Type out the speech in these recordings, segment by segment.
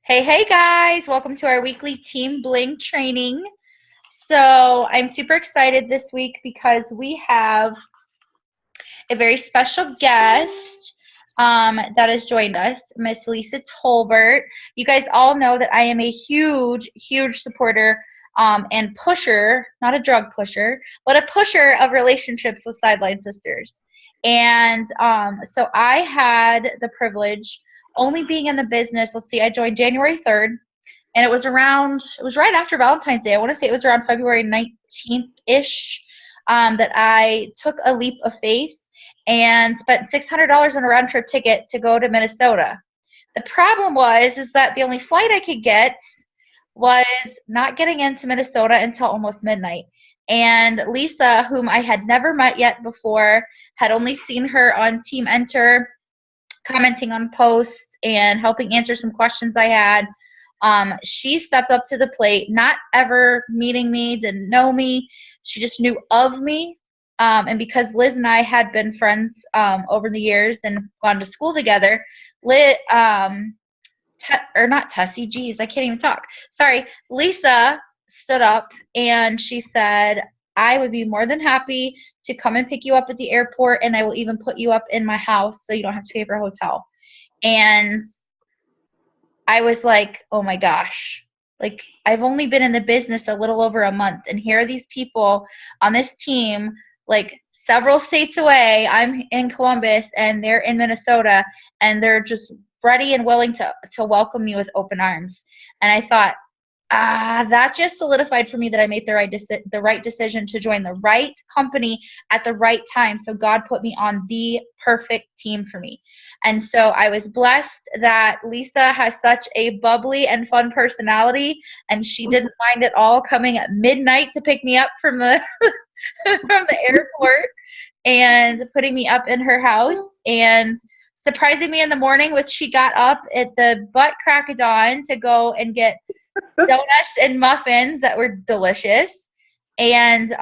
Hey guys, welcome to our weekly Team Bling training. So I'm super excited this week because we have a very special guest that has joined us, Miss Lisa Tolbert. You guys all know that I am a huge supporter and pusher, not a drug pusher, but a pusher of relationships with Sideline Sisters. And so I had the privilege, only being in the business, let's see, I joined January 3rd, and it was right after Valentine's Day. I want to say it was around February 19th-ish that I took a leap of faith and spent $600 on a round trip ticket to go to Minnesota. The problem is that the only flight I could get was not getting into Minnesota until almost midnight. And Lisa, whom I had never met yet before, had only seen her on Team Enter, commenting on posts and helping answer some questions I had. She stepped up to the plate, not ever meeting me, didn't know me. She just knew of me. And because Liz and I had been friends over the years and gone to school together, not Tessie, geez, I can't even talk. Sorry, Lisa stood up and she said, I would be more than happy to come and pick you up at the airport, and I will even put you up in my house so you don't have to pay for a hotel. And I was like, oh my gosh, like I've only been in the business a little over a month, and here are these people on this team, like several states away. I'm in Columbus and they're in Minnesota, and they're just ready and willing to welcome me with open arms. And I thought, that just solidified for me that I made the right decision to join the right company at the right time. So God put me on the perfect team for me. And so I was blessed that Lisa has such a bubbly and fun personality, and she didn't mind at all coming at midnight to pick me up from the from the airport and putting me up in her house and surprising me in the morning with she got up at the butt crack of dawn to go and get donuts and muffins that were delicious, and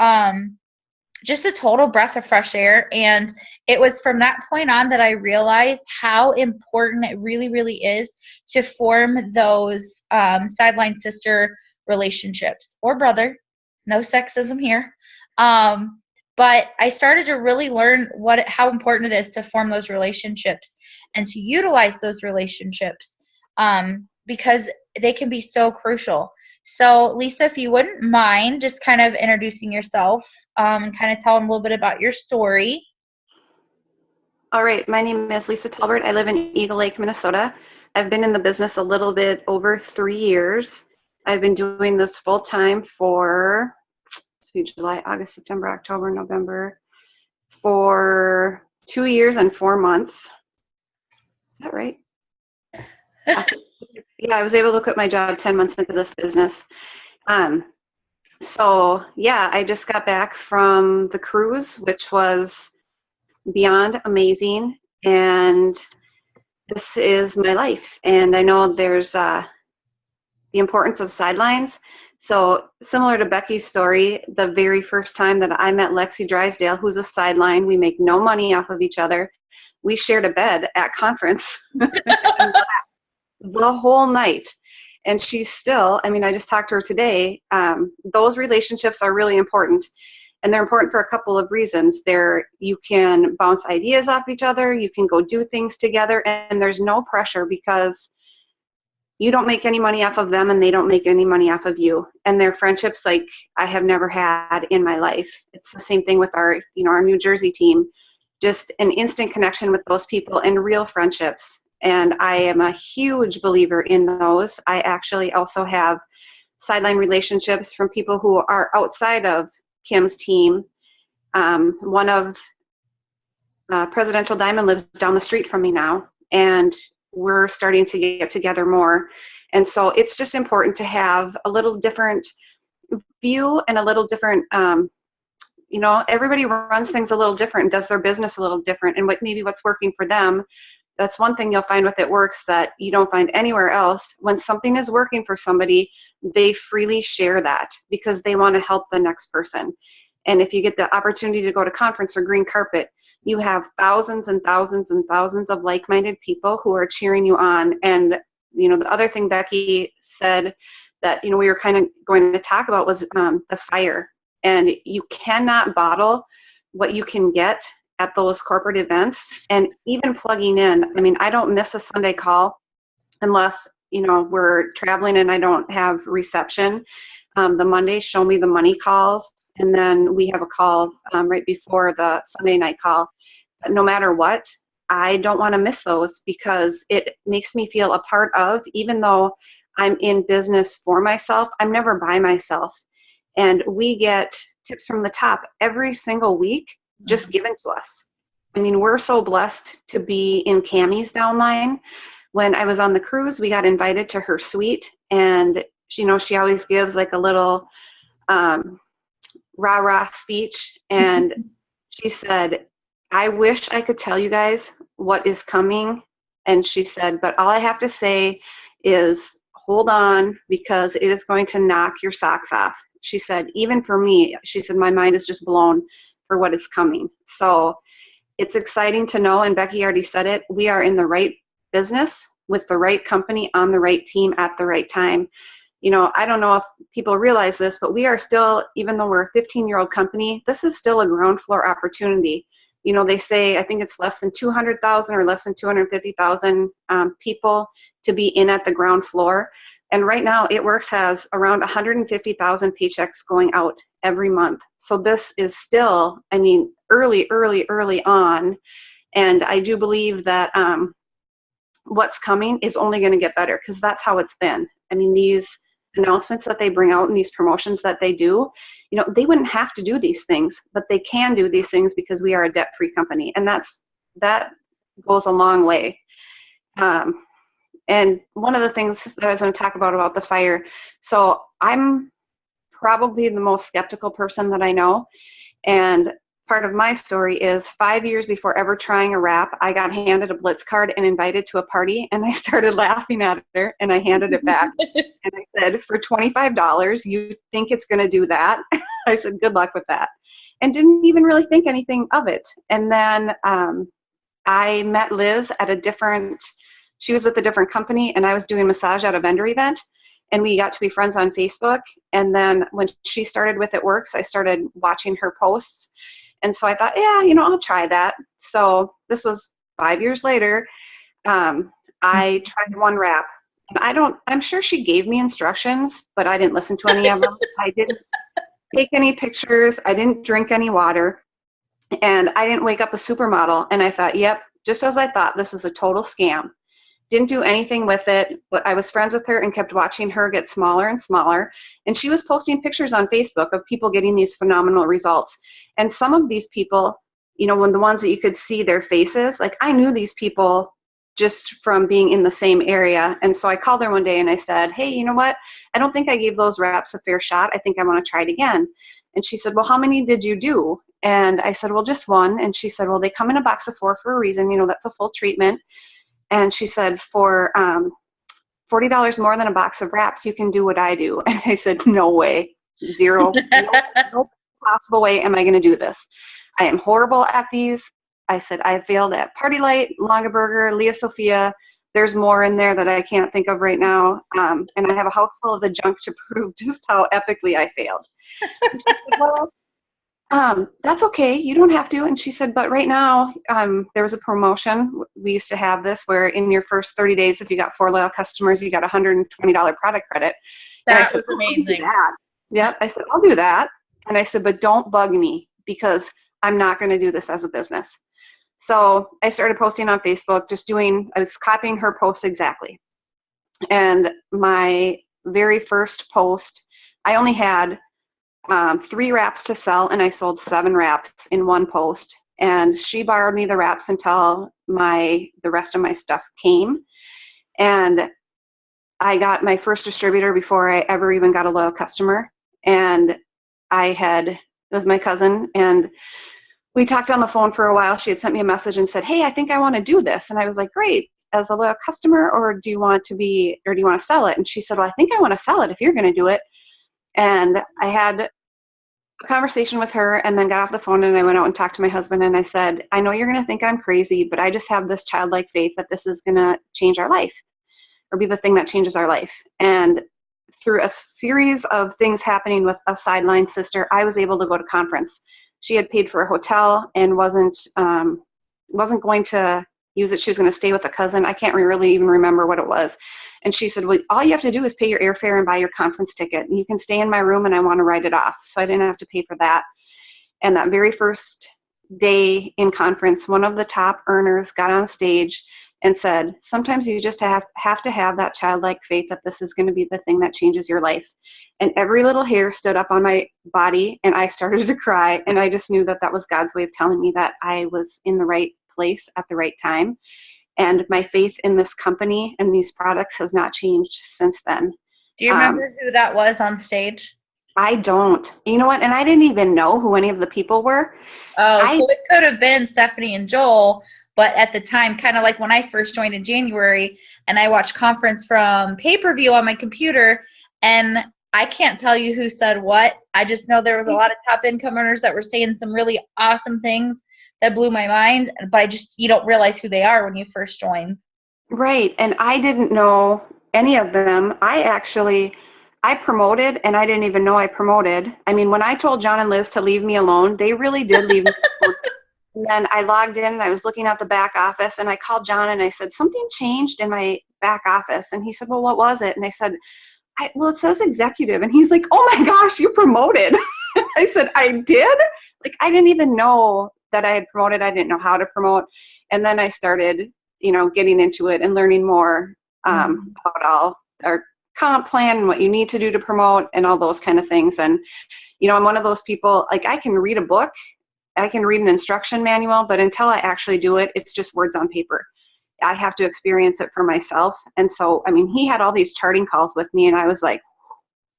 just a total breath of fresh air. And it was from that point on that I realized how important it really is to form those sideline sister relationships, or brother, no sexism here. But I started to really learn how important it is to form those relationships and to utilize those relationships, because they can be so crucial. So Lisa, if you wouldn't mind just kind of introducing yourself and kind of telling a little bit about your story. All right, my name is Lisa Talbert. I live in Eagle Lake, Minnesota. I've been in the business a little bit over 3 years. I've been doing this full time for July, August, September, October, November, for 2 years and 4 months. Is that right? Yeah, I was able to quit my job 10 months into this business. So yeah, I just got back from the cruise, which was beyond amazing. And this is my life. And I know there's the importance of sidelines. So similar to Becky's story, the very first time that I met Lexi Drysdale, who's a sideline, we make no money off of each other. We shared a bed at conference the whole night. And she's still, I just talked to her today. Those relationships are really important. And they're important for a couple of reasons. You can bounce ideas off each other. You can go do things together. And there's no pressure because you don't make any money off of them and they don't make any money off of you. And they're friendships like I have never had in my life. It's the same thing with our New Jersey team. Just an instant connection with those people and real friendships. And I am a huge believer in those. I actually also have sideline relationships from people who are outside of Kim's team. One of Presidential Diamond lives down the street from me now, and we're starting to get together more. And so it's just important to have a little different view and a little different, everybody runs things a little different and does their business a little different. And what's working for them, that's one thing you'll find with It Works that you don't find anywhere else. When something is working for somebody, they freely share that because they want to help the next person. And if you get the opportunity to go to conference or green carpet, you have thousands and thousands and thousands of like-minded people who are cheering you on. And The other thing Becky said that, we were kind of going to talk about was the fire. And you cannot bottle what you can get at those corporate events. And even plugging in, I don't miss a Sunday call unless, we're traveling and I don't have reception. The Monday show me the money calls, and then we have a call right before the Sunday night call. But no matter what, I don't want to miss those because it makes me feel a part of, even though I'm in business for myself, I'm never by myself. And we get tips from the top every single week just given to us. We're so blessed to be in Cammie's downline. When I was on the cruise, we got invited to her suite, and she always gives like a little rah-rah speech. And she said, I wish I could tell you guys what is coming. And she said, but all I have to say is hold on, because it is going to knock your socks off. She said, even for me, she said, my mind is just blown for what is coming. So it's exciting to know, and Becky already said it, we are in the right business with the right company on the right team at the right time. I don't know if people realize this, but we are still, even though we're a 15-year-old company, this is still a ground floor opportunity. They say, I think it's less than 200,000 or less than 250,000 people to be in at the ground floor. And right now, It Works has around 150,000 paychecks going out every month. So this is still, early on. And I do believe that what's coming is only going to get better, because that's how it's been. These announcements that they bring out and these promotions that they do, they wouldn't have to do these things, but they can do these things because we are a debt-free company. And that goes a long way. And one of the things that I was going to talk about the fire. So I'm probably the most skeptical person that I know. And part of my story is 5 years before ever trying a wrap, I got handed a Blitz card and invited to a party, and I started laughing at her, and I handed it back. And I said, for $25, you think it's going to do that? I said, good luck with that. And didn't even really think anything of it. And then I met Liz at she was with a different company, and I was doing massage at a vendor event. And we got to be friends on Facebook. And then when she started with It Works, I started watching her posts. And so I thought, yeah, I'll try that. So this was 5 years later. I tried one wrap. And I'm sure she gave me instructions, but I didn't listen to any of them. I didn't take any pictures. I didn't drink any water. And I didn't wake up a supermodel. And I thought, yep, just as I thought, this is a total scam. Didn't do anything with it, but I was friends with her and kept watching her get smaller and smaller. And she was posting pictures on Facebook of people getting these phenomenal results. And some of these people, when the ones that you could see their faces, like I knew these people just from being in the same area. And so I called her one day and I said, hey, you know what? I don't think I gave those wraps a fair shot. I think I want to try it again. And she said, well, how many did you do? And I said, well, just one. And she said, well, they come in a box of 4 for a reason. That's a full treatment. And she said, for $40 more than a box of wraps, you can do what I do. And I said, no way, zero, no possible way am I going to do this. I am horrible at these. I said, I failed at Party Light, Longaberger, Leah Sophia. There's more in there that I can't think of right now. And I have a house full of the junk to prove just how epically I failed. And she said, well, that's okay. You don't have to. And she said, but right now, there was a promotion. We used to have this where in your first 30 days, if you got 4 loyal customers, you got a $120 product credit. That was amazing. Yep. I said, I'll do that. And I said, but don't bug me because I'm not going to do this as a business. So I started posting on Facebook, I was copying her posts exactly. And my very first post, I only had 3 wraps to sell, and I sold 7 wraps in one post. And she borrowed me the wraps until the rest of my stuff came. And I got my first distributor before I ever even got a loyal customer. And it was my cousin, and we talked on the phone for a while. She had sent me a message and said, hey, I think I want to do this. And I was like, great, as a loyal customer, or do you want to sell it? And she said, well, I think I want to sell it if you're going to do it. And I had a conversation with her and then got off the phone, and I went out and talked to my husband, and I said, I know you're going to think I'm crazy, but I just have this childlike faith that this is going to change our life or be the thing that changes our life. And through a series of things happening with a sideline sister, I was able to go to conference. She had paid for a hotel and wasn't going to use it. She was going to stay with a cousin. I can't really even remember what it was. And she said, well, all you have to do is pay your airfare and buy your conference ticket. And you can stay in my room and I want to write it off. So I didn't have to pay for that. And that very first day in conference, one of the top earners got on stage and said, sometimes you just have to have that childlike faith that this is going to be the thing that changes your life. And every little hair stood up on my body and I started to cry. And I just knew that that was God's way of telling me that I was in the right place at the right time. And my faith in this company and these products has not changed since then. Do you remember who that was on stage? I don't. You know what? And I didn't even know who any of the people were. So it could have been Stephanie and Joel, but at the time, kind of like when I first joined in January and I watched conference from pay-per-view on my computer, and I can't tell you who said what. I just know there was a lot of top income earners that were saying some really awesome things that blew my mind, but you don't realize who they are when you first join. Right. And I didn't know any of them. I promoted and I didn't even know I promoted. I mean, when I told John and Liz to leave me alone, they really did leave me alone. And then I logged in and I was looking at the back office and I called John and I said, something changed in my back office. And he said, well, what was it? And I said, well, it says executive. And he's like, oh my gosh, you promoted. I said, I did? Like, I didn't even know that I had promoted. I didn't know how to promote. And then I started, getting into it and learning more about all our comp plan and what you need to do to promote and all those kind of things. And, I'm one of those people, like, I can read a book, I can read an instruction manual, but until I actually do it, it's just words on paper. I have to experience it for myself. And so, he had all these charting calls with me and I was like,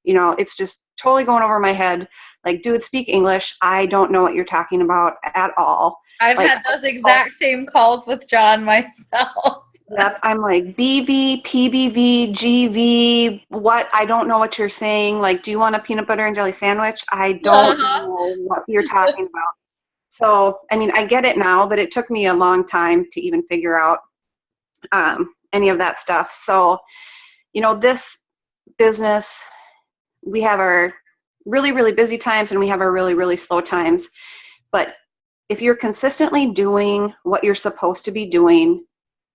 it's just totally going over my head. Like, dude, speak English. I don't know what you're talking about at all. I've had those exact same calls with John myself. Yep. I'm like, BV, PBV, GV, what? I don't know what you're saying. Like, do you want a peanut butter and jelly sandwich? I don't know what you're talking about. So, I get it now, but it took me a long time to even figure out any of that stuff. So, this business, we have our really, really busy times and we have our really, really slow times. But if you're consistently doing what you're supposed to be doing,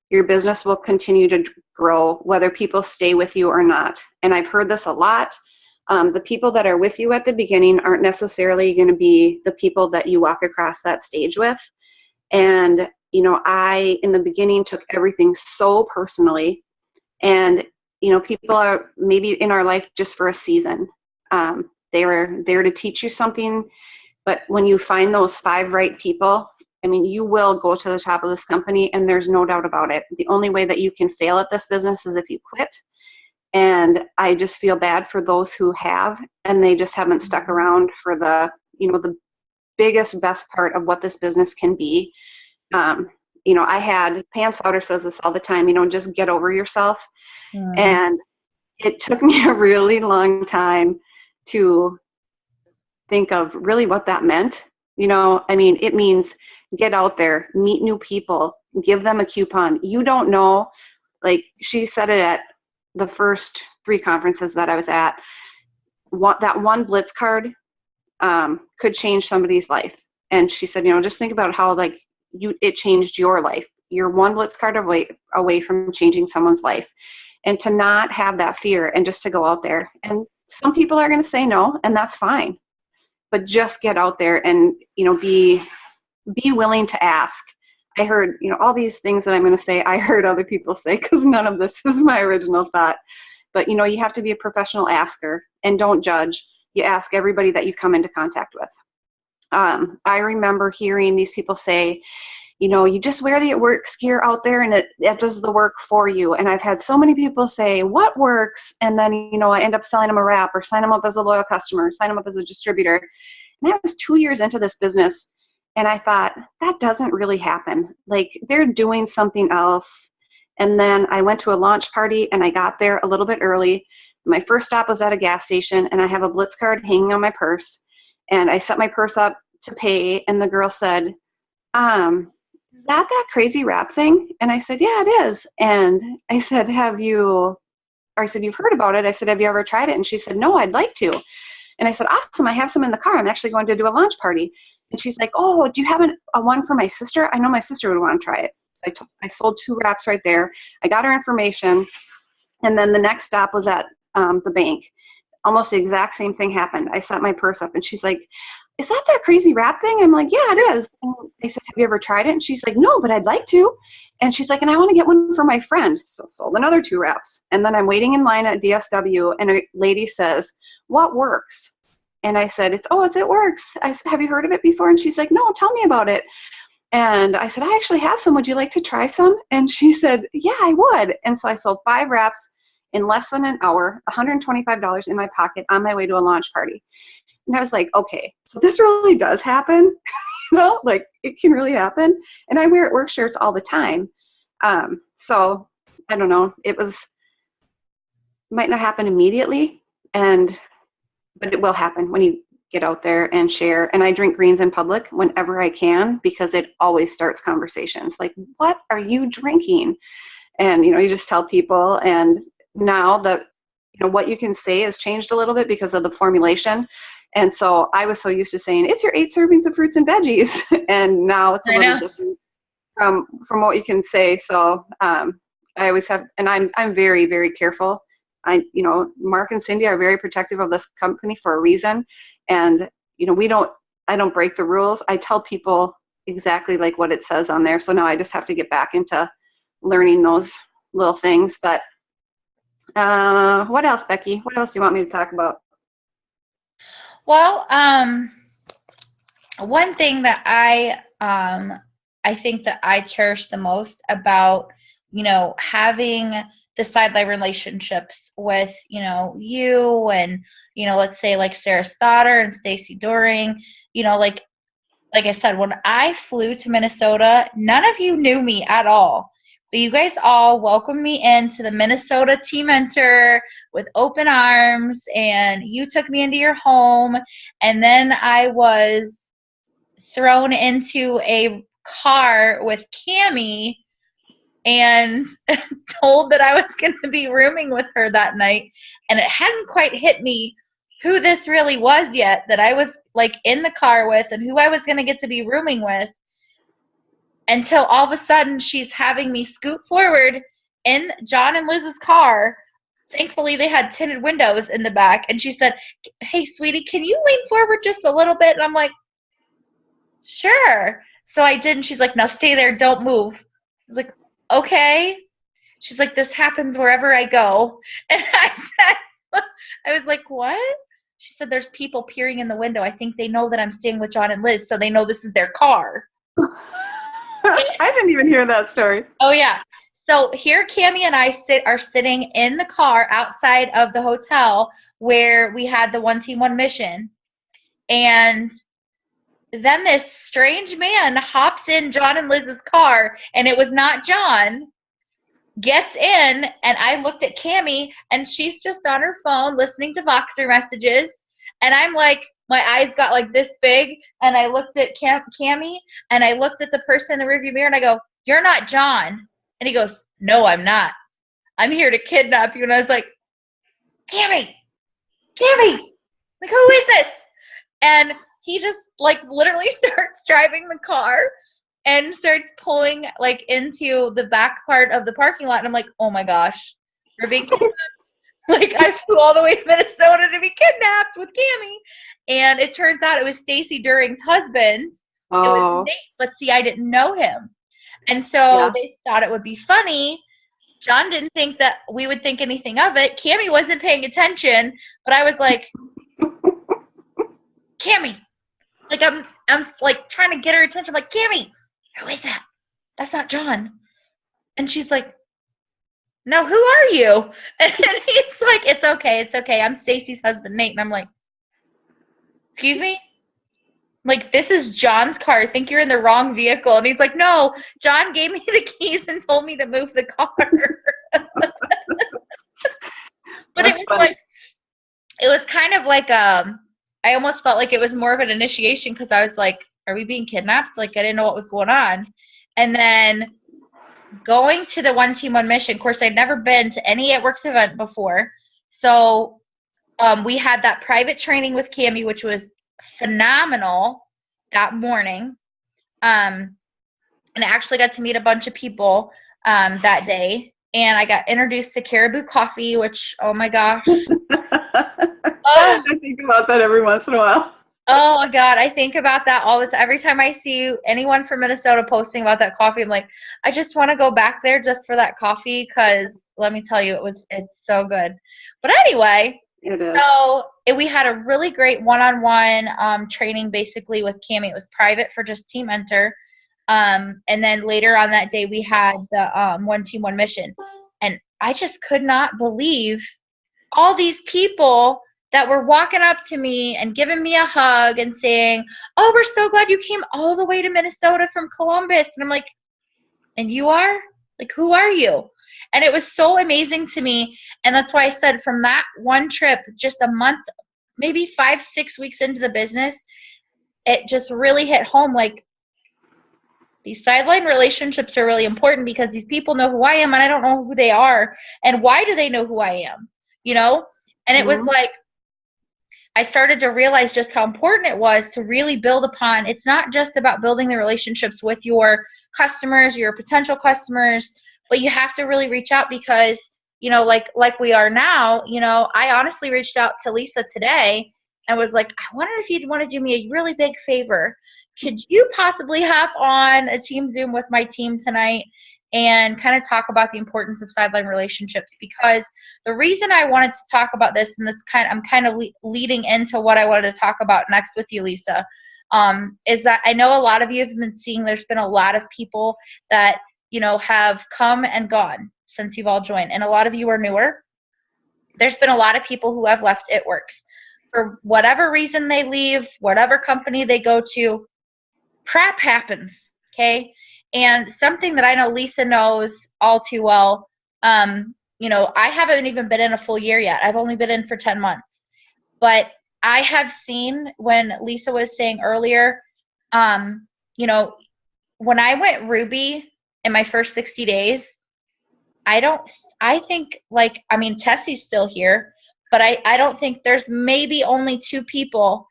your business will continue to grow, whether people stay with you or not. And I've heard this a lot. The people that are with you at the beginning aren't necessarily going to be the people that you walk across that stage with. And, I, in the beginning, took everything so personally. And, people are maybe in our life just for a season. They were there to teach you something. But when you find those 5 right people, you will go to the top of this company, and there's no doubt about it. The only way that you can fail at this business is if you quit. And I just feel bad for those who have, and they just haven't stuck around for the, the biggest, best part of what this business can be. I had, Pam Sauter says this all the time, just get over yourself. And it took me a really long time to think of really what that meant. It means get out there, meet new people, give them a coupon. You don't know, like she said it at the first 3 conferences that I was at, that one Blitz card could change somebody's life. And she said, just think about how it changed your life. You're one Blitz card away from changing someone's life. And to not have that fear and just to go out there. And some people are going to say no, and that's fine. But just get out there and, be willing to ask. I heard, all these things that I'm going to say, I heard other people say, because none of this is my original thought. But, you have to be a professional asker and don't judge. You ask everybody that you come into contact with. I remember hearing these people say, you just wear the works gear out there and it does the work for you. And I've had so many people say, what works? And then, I end up selling them a wrap or sign them up as a loyal customer, sign them up as a distributor. And I was 2 years into this business and I thought, that doesn't really happen. Like, they're doing something else. And then I went to a launch party and I got there a little bit early. My first stop was at a gas station and I have a Blitz card hanging on my purse. And I set my purse up to pay and the girl said, is that crazy rap thing? And I said, yeah, it is. And I said, you've heard about it. I said, have you ever tried it? And she said, no, I'd like to. And I said, awesome. I have some in the car. I'm actually going to do a launch party. And she's like, oh, do you have a one for my sister? I know my sister would want to try it. So I sold 2 wraps right there. I got her information. And then the next stop was at the bank. Almost the exact same thing happened. I set my purse up and she's like, is that crazy wrap thing? I'm like, yeah, it is. And I said, have you ever tried it? And she's like, no, but I'd like to. And she's like, and I want to get one for my friend. So sold another 2 wraps. And then I'm waiting in line at DSW and a lady says, what works? And I said, it works. I said, have you heard of it before? And she's like, no, tell me about it. And I said, I actually have some. Would you like to try some? And she said, yeah, I would. And so I sold 5 wraps in less than an hour, $125 in my pocket on my way to a launch party. And I was like, okay, so this really does happen. Like it can really happen. And I wear work shirts all the time. So I don't know, might not happen immediately, but it will happen when you get out there and share. And I drink greens in public whenever I can, because it always starts conversations like, what are you drinking? And, you just tell people. And now that, what you can say has changed a little bit because of the formulation. And so I was so used to saying, it's your 8 servings of fruits and veggies. And now it's a little different from what you can say. So I always have, and I'm very, very careful. Mark and Cindy are very protective of this company for a reason. And, I don't break the rules. I tell people exactly like what it says on there. So now I just have to get back into learning those little things. But what else, Becky? What else do you want me to talk about? Well, one thing that I think that I cherish the most about, having the sideline relationships with, you and, let's say like Sarah Stoddard and Stacy Doring, like I said, when I flew to Minnesota, none of you knew me at all. But you guys all welcomed me into the Minnesota Team Mentor with open arms, and you took me into your home. And then I was thrown into a car with Cammie and told that I was going to be rooming with her that night. And it hadn't quite hit me who this really was yet, that I was like in the car with and who I was going to get to be rooming with, until all of a sudden she's having me scoot forward in John and Liz's car. Thankfully, they had tinted windows in the back. And she said, hey, sweetie, can you lean forward just a little bit? And I'm like, sure. So I did. And she's like, now stay there. Don't move. I was like, okay. She's like, this happens wherever I go. And I was like, what? She said, there's people peering in the window. I think they know that I'm staying with John and Liz, so they know this is their car. I didn't even hear that story. Oh, yeah. So here Cammie and I are sitting in the car outside of the hotel where we had the One Team, One Mission. And then this strange man hops in John and Liz's car, and it was not John, gets in, and I looked at Cammie, and she's just on her phone listening to Voxer messages. And I'm like, my eyes got like this big, and I looked at Cammie, and I looked at the person in the rearview mirror, and I go, you're not John. And he goes, no, I'm not. I'm here to kidnap you. And I was like, Cammie, like, who is this? And he just like literally starts driving the car and starts pulling like into the back part of the parking lot. And I'm like, oh my gosh, we're being kidnapped. Like, I flew all the way to Minnesota to be kidnapped with Cammie. And it turns out it was Stacy During's husband. Oh. It was Nate, but see, I didn't know him. And so they thought it would be funny. John didn't think that we would think anything of it. Cammie wasn't paying attention, but I was like, Cammie. Like, I'm like trying to get her attention. I'm like, Cammie, who is that? That's not John. And she's like, no, who are you? And he's like, it's okay. I'm Stacy's husband, Nate. And I'm like, excuse me? Like, this is John's car. I think you're in the wrong vehicle. And he's like, no, John gave me the keys and told me to move the car. But it was kind of like, I almost felt like it was more of an initiation, because I was like, are we being kidnapped? Like, I didn't know what was going on. And then going to the One Team, One Mission. Of course, I'd never been to any It Works event before. So we had that private training with Cami, which was phenomenal that morning. And I actually got to meet a bunch of people that day. And I got introduced to Caribou Coffee, which, oh my gosh. I think about that every once in a while. Oh my God, I think about that all the time. Every time I see anyone from Minnesota posting about that coffee, I'm like, I just want to go back there just for that coffee, because let me tell you, it's so good. But anyway, it is. So we had a really great one-on-one training basically with Cami. It was private for just Team Enter. And then later on that day, we had the One Team, One Mission. And I just could not believe all these people that were walking up to me and giving me a hug and saying, oh, we're so glad you came all the way to Minnesota from Columbus. And I'm like, and you are? Like, who are you? And it was so amazing to me. And that's why I said from that one trip, just a month, maybe 5-6 weeks into the business, it just really hit home. Like, these sideline relationships are really important because these people know who I am and I don't know who they are. And why do they know who I am? You know? And it was like, I started to realize just how important it was to really build upon. It's not just about building the relationships with your customers, your potential customers, but you have to really reach out because, you know, like we are now, you know, I honestly reached out to Lisa today and was like, I wonder if you'd want to do me a really big favor. Could you possibly hop on a team Zoom with my team tonight and kind of talk about the importance of sideline relationships? Because the reason I wanted to talk about this, and I'm kind of leading into what I wanted to talk about next with you, Lisa, is that I know a lot of you have been seeing there's been a lot of people that, you know, have come and gone since you've all joined, and a lot of you are newer. There's been a lot of people who have left It Works. For whatever reason they leave, whatever company they go to, crap happens, okay? And something that I know Lisa knows all too well, you know, I haven't even been in a full year yet. I've only been in for 10 months. But I have seen, when Lisa was saying earlier, you know, when I went Ruby in my first 60 days, I think, like, I mean, Tessie's still here, but I don't think there's maybe only 2 people,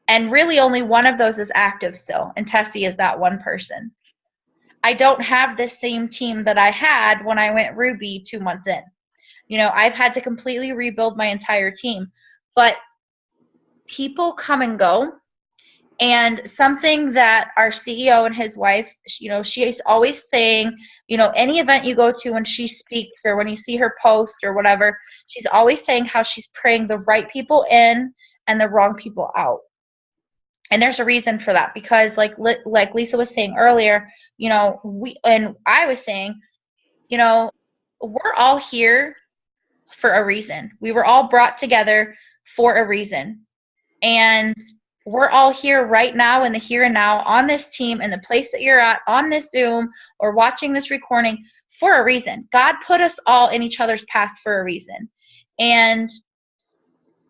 and really only one of those is active still, and Tessie is that one person. I don't have the same team that I had when I went Ruby 2 months in. You know, I've had to completely rebuild my entire team. But people come and go. And something that our CEO and his wife, you know, she's always saying, you know, any event you go to when she speaks or when you see her post or whatever, she's always saying how she's praying the right people in and the wrong people out. And there's a reason for that, because like Lisa was saying earlier, you know, I was saying, you know, we're all here for a reason. We were all brought together for a reason. And we're all here right now in the here and now on this team, in the place that you're at, on this Zoom or watching this recording for a reason. God put us all in each other's paths for a reason. And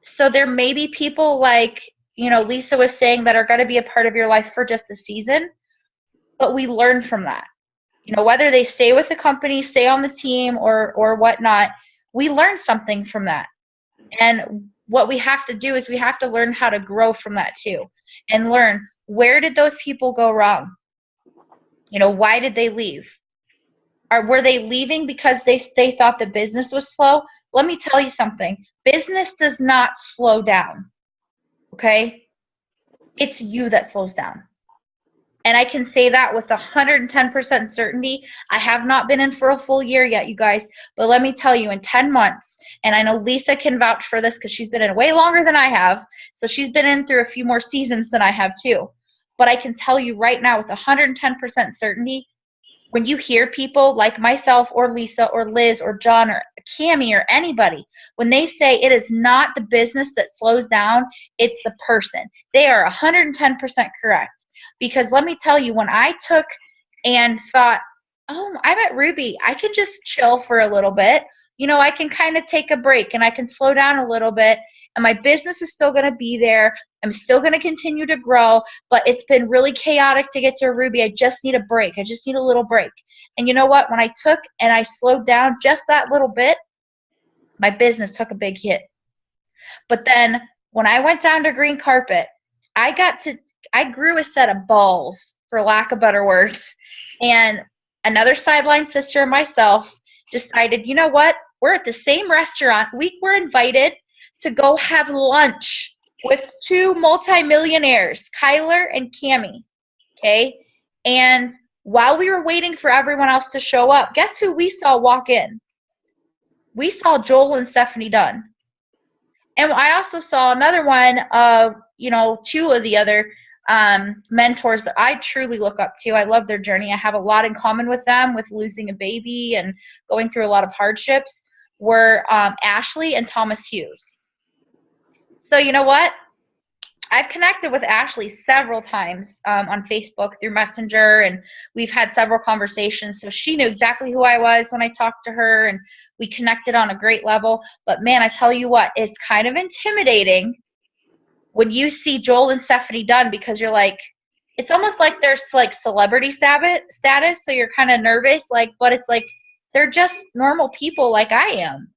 so there may be people like, you know, Lisa was saying, that are going to be a part of your life for just a season, but we learn from that. You know, whether they stay with the company, stay on the team, or whatnot, we learn something from that. And what we have to do is we have to learn how to grow from that too, and learn, where did those people go wrong? You know, why did they leave? Were they leaving because they thought the business was slow? Let me tell you something. Business does not slow down. Okay? It's you that slows down. And I can say that with 110% certainty. I have not been in for a full year yet, you guys. But let me tell you, in 10 months, and I know Lisa can vouch for this because she's been in way longer than I have. So she's been in through a few more seasons than I have too. But I can tell you right now with 110% certainty, when you hear people like myself or Lisa or Liz or John or Cami or anybody, when they say it is not the business that slows down, it's the person, they are 110% correct. Because let me tell you, when I took and thought, oh, I'm at Ruby, I can just chill for a little bit. I can kind of take a break and I can slow down a little bit, and my business is still going to be there. I'm still going to continue to grow, but it's been really chaotic to get to Ruby. I just need a break. I just need a little break. And you know what? When I took and I slowed down just that little bit, my business took a big hit. But then when I went down to green carpet, I grew a set of balls, for lack of better words. And another sideline sister and myself decided, you know what? We're at the same restaurant. We were invited to go have lunch with two multimillionaires, Kyler and Cammie. Okay. And while we were waiting for everyone else to show up, guess who we saw walk in? We saw Joel and Stephanie Dunn. And I also saw another one of, two of the other mentors that I truly look up to. I love their journey. I have a lot in common with them, with losing a baby and going through a lot of hardships, were Ashley and Thomas Hughes. So you know what? I've connected with Ashley several times on Facebook through Messenger, and we've had several conversations. So she knew exactly who I was when I talked to her, and we connected on a great level. But man, I tell you what, it's kind of intimidating when you see Joel and Stephanie Dunn, because you're like, it's almost like there's like celebrity status. So you're kind of nervous, but it's like, they're just normal people like I am.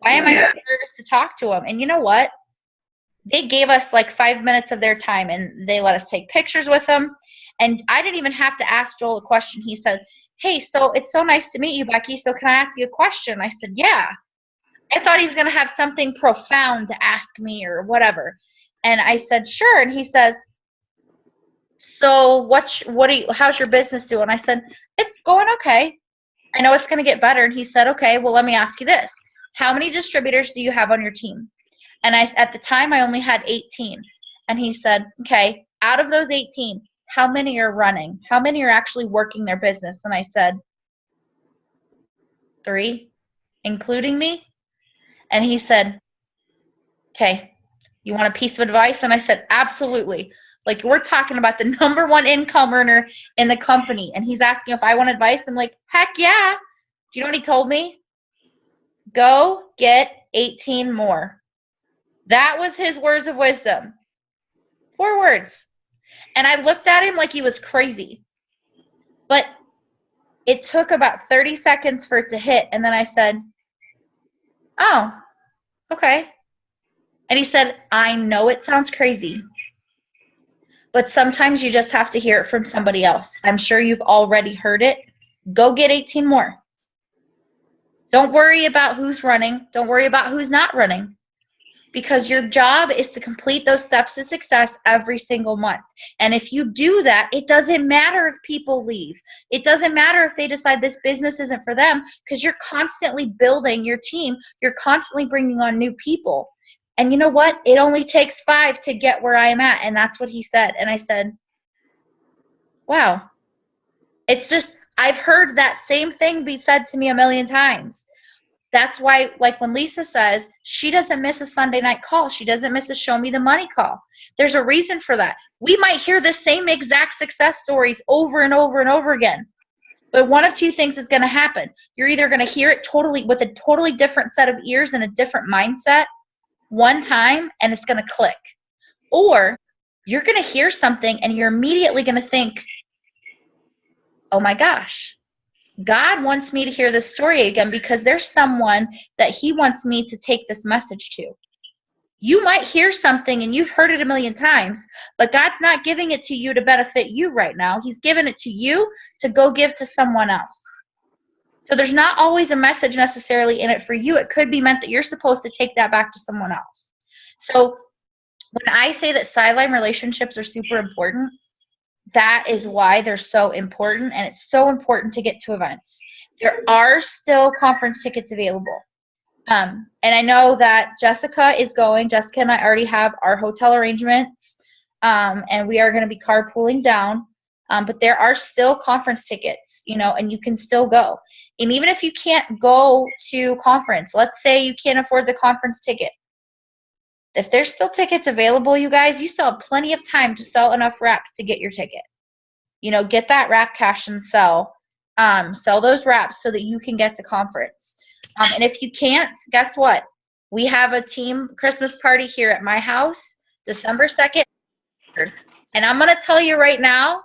Why am I nervous to talk to them? And you know what? They gave us like 5 minutes of their time, and they let us take pictures with them. And I didn't even have to ask Joel a question. He said, hey, so it's so nice to meet you, Becky. So can I ask you a question? I said, yeah. I thought he was going to have something profound to ask me or whatever. And I said, sure. And he says, so how's your business doing? I said, it's going okay. I know it's going to get better. And he said, okay, well, let me ask you this. How many distributors do you have on your team? And at the time, I only had 18. And he said, okay, out of those 18, how many are running? How many are actually working their business? And I said, 3, including me. And he said, okay, you want a piece of advice? And I said, absolutely. Like, we're talking about the number one income earner in the company. And he's asking if I want advice. I'm like, heck yeah. Do you know what he told me? Go get 18 more. That was his words of wisdom. 4 words. And I looked at him like he was crazy. But it took about 30 seconds for it to hit. And then I said, oh, okay. And he said, I know it sounds crazy, but sometimes you just have to hear it from somebody else. I'm sure you've already heard it. Go get 18 more. Don't worry about who's running. Don't worry about who's not running. Because your job is to complete those steps to success every single month. And if you do that, it doesn't matter if people leave. It doesn't matter if they decide this business isn't for them, because you're constantly building your team. You're constantly bringing on new people. And you know what? It only takes 5 to get where I am at. And that's what he said. And I said, wow. It's just, I've heard that same thing be said to me a million times. That's why, like when Lisa says she doesn't miss a Sunday night call, she doesn't miss a show me the money call. There's a reason for that. We might hear the same exact success stories over and over and over again. But one of 2 things is going to happen. You're either going to hear it totally with a totally different set of ears and a different mindset one time, and it's going to click. Or you're going to hear something and you're immediately going to think, oh my gosh, God wants me to hear this story again, because there's someone that he wants me to take this message to. You might hear something and you've heard it a million times, but God's not giving it to you to benefit you right now. He's giving it to you to go give to someone else. So there's not always a message necessarily in it for you. It could be meant that you're supposed to take that back to someone else. So when I say that sideline relationships are super important, that is why they're so important, and it's so important to get to events. There are still conference tickets available. And I know that Jessica and I already have our hotel arrangements, and we are going to be carpooling down. But there are still conference tickets, and you can still go. And even if you can't go to conference, let's say you can't afford the conference ticket. If there's still tickets available, you guys, you still have plenty of time to sell enough wraps to get your ticket. Get that wrap cash and sell those wraps so that you can get to conference. And if you can't, guess what? We have a team Christmas party here at my house, December 2nd. And I'm going to tell you right now,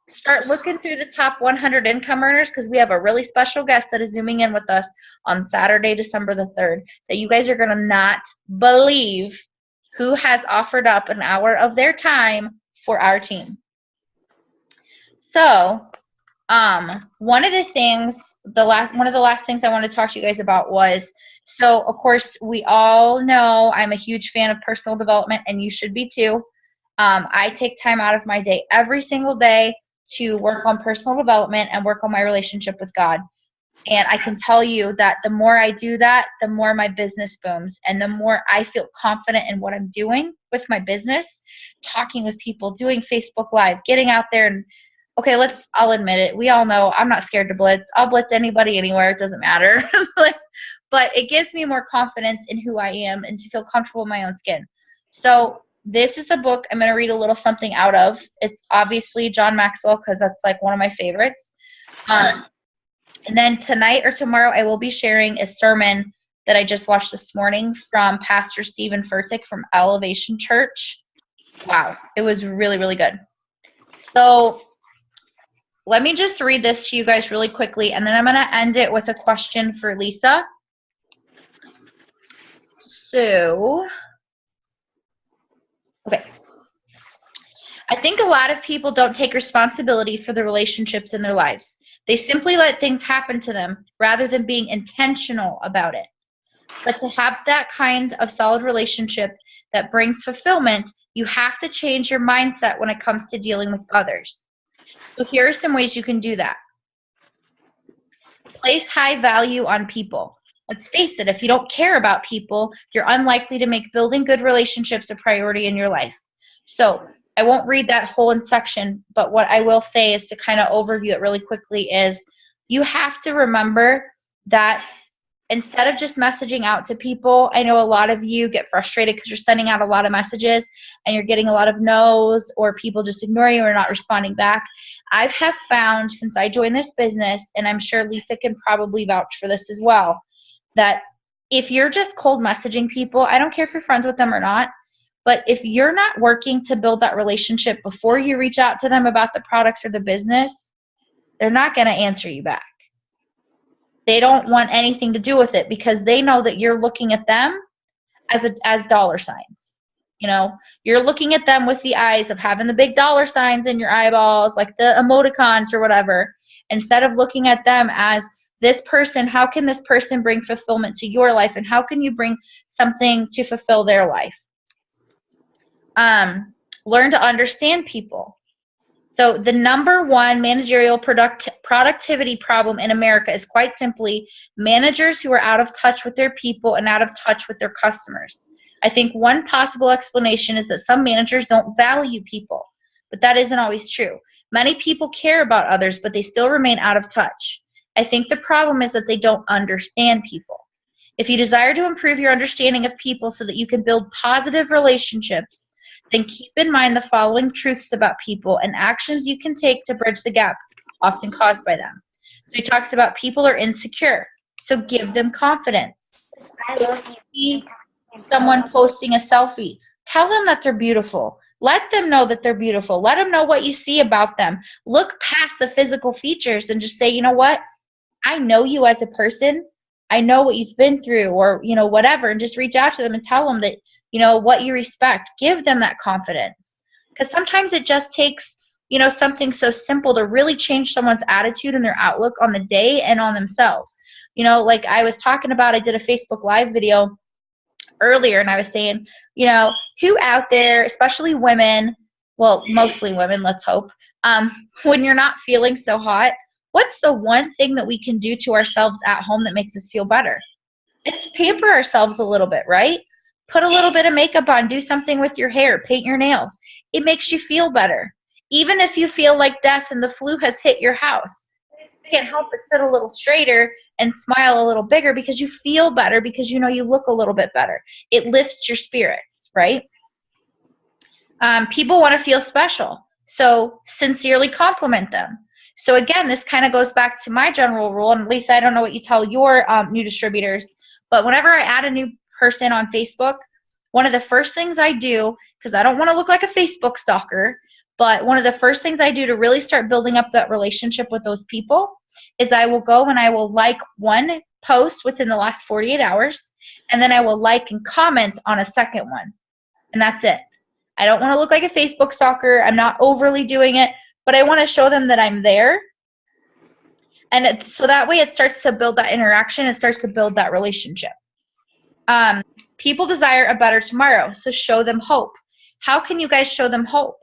start looking through the top 100 income earners because we have a really special guest that is zooming in with us on Saturday, December the 3rd, that you guys are going to not believe who has offered up an hour of their time for our team. So, one of the last things I want to talk to you guys about was, so of course we all know I'm a huge fan of personal development, and you should be too. I take time out of my day every single day to work on personal development and work on my relationship with God. And I can tell you that the more I do that, the more my business booms, and the more I feel confident in what I'm doing with my business, talking with people, doing Facebook Live, getting out there. And okay, I'll admit it. We all know I'm not scared to blitz. I'll blitz anybody anywhere. It doesn't matter. But it gives me more confidence in who I am and to feel comfortable in my own skin. So this is the book I'm going to read a little something out of. It's obviously John Maxwell because that's like one of my favorites. And then tonight or tomorrow, I will be sharing a sermon that I just watched this morning from Pastor Stephen Furtick from Elevation Church. Wow, it was really, really good. So let me just read this to you guys really quickly, and then I'm going to end it with a question for Lisa. So, okay. I think a lot of people don't take responsibility for the relationships in their lives. They simply let things happen to them rather than being intentional about it. But to have that kind of solid relationship that brings fulfillment, you have to change your mindset when it comes to dealing with others. So here are some ways you can do that. Place high value on people. Let's face it, if you don't care about people, you're unlikely to make building good relationships a priority in your life. So I won't read that whole section, but what I will say is to kind of overview it really quickly is you have to remember that instead of just messaging out to people, I know a lot of you get frustrated because you're sending out a lot of messages and you're getting a lot of no's or people just ignoring you or not responding back. I have found since I joined this business, and I'm sure Lisa can probably vouch for this as well, that if you're just cold messaging people, I don't care if you're friends with them or not, but if you're not working to build that relationship before you reach out to them about the products or the business, they're not going to answer you back. They don't want anything to do with it because they know that you're looking at them as dollar signs. You know, you're looking at them with the eyes of having the big dollar signs in your eyeballs, like the emoticons or whatever, instead of looking at them as this person. How can this person bring fulfillment to your life, and how can you bring something to fulfill their life? Learn to understand people. So the number one managerial productivity problem in America is quite simply managers who are out of touch with their people and out of touch with their customers. I think one possible explanation is that some managers don't value people, but that isn't always true. Many people care about others, but they still remain out of touch. I think the problem is that they don't understand people. If you desire to improve your understanding of people so that you can build positive relationships, then keep in mind the following truths about people and actions you can take to bridge the gap often caused by them. So he talks about people are insecure, so give them confidence. See someone posting a selfie, tell them that they're beautiful. Let them know that they're beautiful. Let them know what you see about them. Look past the physical features and just say, you know what? I know you as a person. I know what you've been through, or, you know, whatever, and just reach out to them and tell them that, you know, what you respect. Give them that confidence. Because sometimes it just takes, you know, something so simple to really change someone's attitude and their outlook on the day and on themselves. You know, like I was talking about, I did a Facebook Live video earlier, and I was saying, you know, who out there, especially women, well, mostly women, let's hope, when you're not feeling so hot, what's the one thing that we can do to ourselves at home that makes us feel better? It's to pamper ourselves a little bit, right? Put a little bit of makeup on, do something with your hair, paint your nails. It makes you feel better. Even if you feel like death and the flu has hit your house, you can't help but sit a little straighter and smile a little bigger because you feel better, because you know you look a little bit better. It lifts your spirits, right? People want to feel special, so sincerely compliment them. So again, this kind of goes back to my general rule, and Lisa, I don't know what you tell your new distributors, but whenever I add a new person on Facebook, one of the first things I do, because I don't want to look like a Facebook stalker, but one of the first things I do to really start building up that relationship with those people is I will go and I will like one post within the last 48 hours, and then I will like and comment on a second one. And that's it. I don't want to look like a Facebook stalker. I'm not overly doing it, but I want to show them that I'm there. And so that way it starts to build that interaction. It starts to build that relationship. People desire a better tomorrow, so show them hope. How can you guys show them hope?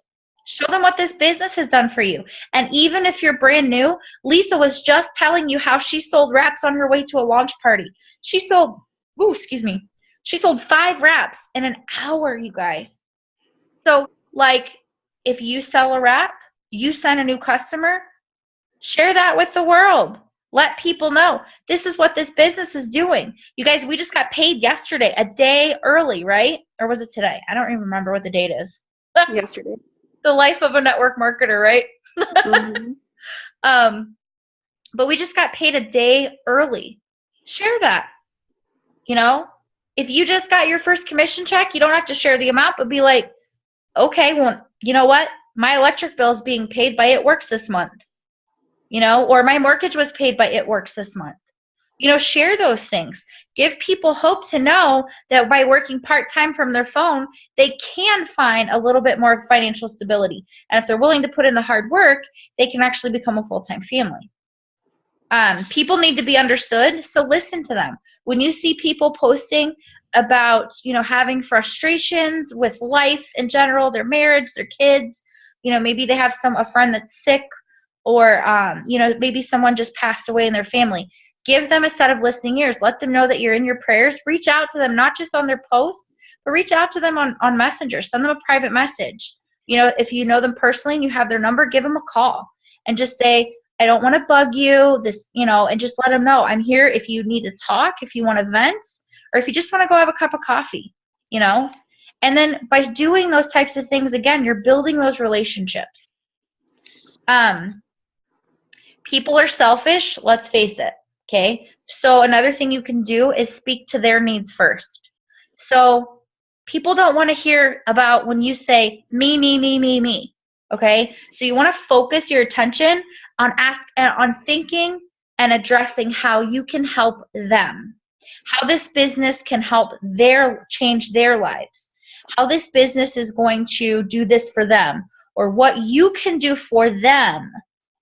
Show them what this business has done for you. And even if you're brand new, Lisa was just telling you how she sold wraps on her way to a launch party. She sold, she sold 5 wraps in an hour, you guys. So, like, if you sell a wrap, you send a new customer, share that with the world. Let people know this is what this business is doing. You guys, we just got paid yesterday, a day early, right? Or was it today? I don't even remember what the date is. Yesterday. The life of a network marketer, right? Mm-hmm. But we just got paid a day early. Share that. You know, if you just got your first commission check, you don't have to share the amount, but be like, okay, well, you know what? My electric bill is being paid by It Works this month. You know, or my mortgage was paid by It Works this month. You know, share those things. Give people hope to know that by working part-time from their phone, they can find a little bit more financial stability. And if they're willing to put in the hard work, they can actually become a full-time family. People need to be understood, so listen to them. When you see people posting about, you know, having frustrations with life in general, their marriage, their kids, you know, maybe they have a friend that's sick, or, you know, maybe someone just passed away in their family. Give them a set of listening ears. Let them know that you're in your prayers. Reach out to them, not just on their posts, but reach out to them on Messenger. Send them a private message. You know, if you know them personally and you have their number, give them a call and just say, I don't want to bug you, this, you know, and just let them know I'm here if you need to talk, if you want to vent, or if you just want to go have a cup of coffee, you know. And then by doing those types of things, again, you're building those relationships. People are selfish, let's face it, okay? So another thing you can do is speak to their needs first. So people don't want to hear about when you say me, okay? So you want to focus your attention on thinking and addressing how you can help them, how this business can help change their lives, how this business is going to do this for them, or what you can do for them.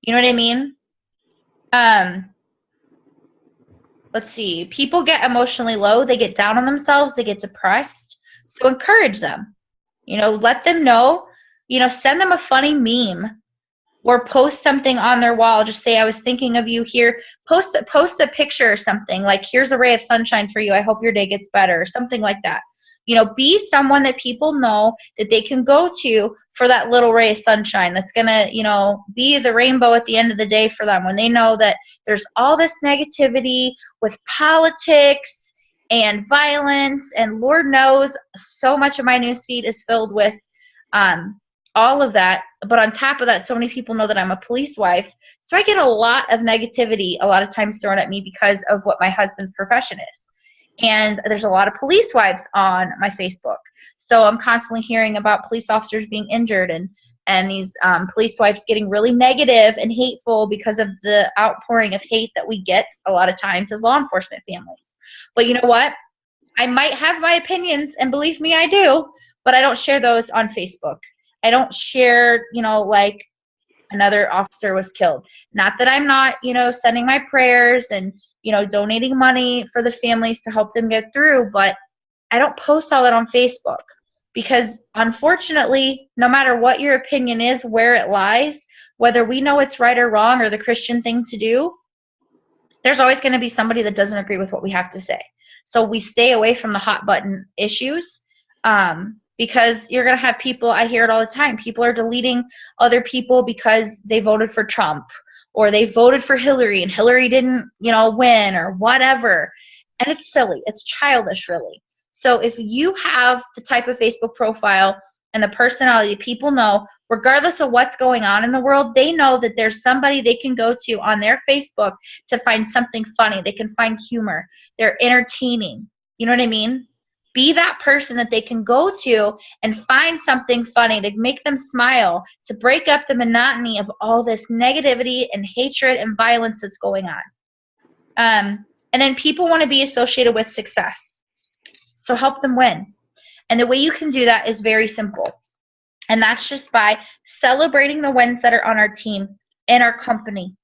You know what I mean? Let's see. People get emotionally low. They get down on themselves. They get depressed. So encourage them. You know, let them know. You know, send them a funny meme or post something on their wall. Just say, I was thinking of you here. Post a picture or something like, here's a ray of sunshine for you. I hope your day gets better, or something like that. You know, be someone that people know that they can go to for that little ray of sunshine that's going to, you know, be the rainbow at the end of the day for them, when they know that there's all this negativity with politics and violence, and Lord knows so much of my newsfeed is filled with all of that. But on top of that, so many people know that I'm a police wife, so I get a lot of negativity a lot of times thrown at me because of what my husband's profession is. And there's a lot of police wives on my Facebook. So I'm constantly hearing about police officers being injured, and these police wives getting really negative and hateful because of the outpouring of hate that we get a lot of times as law enforcement families. But you know what? I might have my opinions, and believe me, I do, but I don't share those on Facebook. I don't share, you know, like another officer was killed. Not that I'm not, you know, sending my prayers and, you know, donating money for the families to help them get through, but I don't post all that on Facebook, because unfortunately, no matter what your opinion is, where it lies, whether we know it's right or wrong or the Christian thing to do, there's always going to be somebody that doesn't agree with what we have to say. So we stay away from the hot button issues, because you're going to have people, I hear it all the time, people are deleting other people because they voted for Trump, or they voted for Hillary and Hillary didn't, you know, win, or whatever. And it's silly. It's childish, really. So if you have the type of Facebook profile and the personality, people know, regardless of what's going on in the world, they know that there's somebody they can go to on their Facebook to find something funny. They can find humor. They're entertaining. You know what I mean? Be that person that they can go to and find something funny to make them smile, to break up the monotony of all this negativity and hatred and violence that's going on. And then people want to be associated with success. So help them win. And the way you can do that is very simple. And that's just by celebrating the wins that are on our team and our company.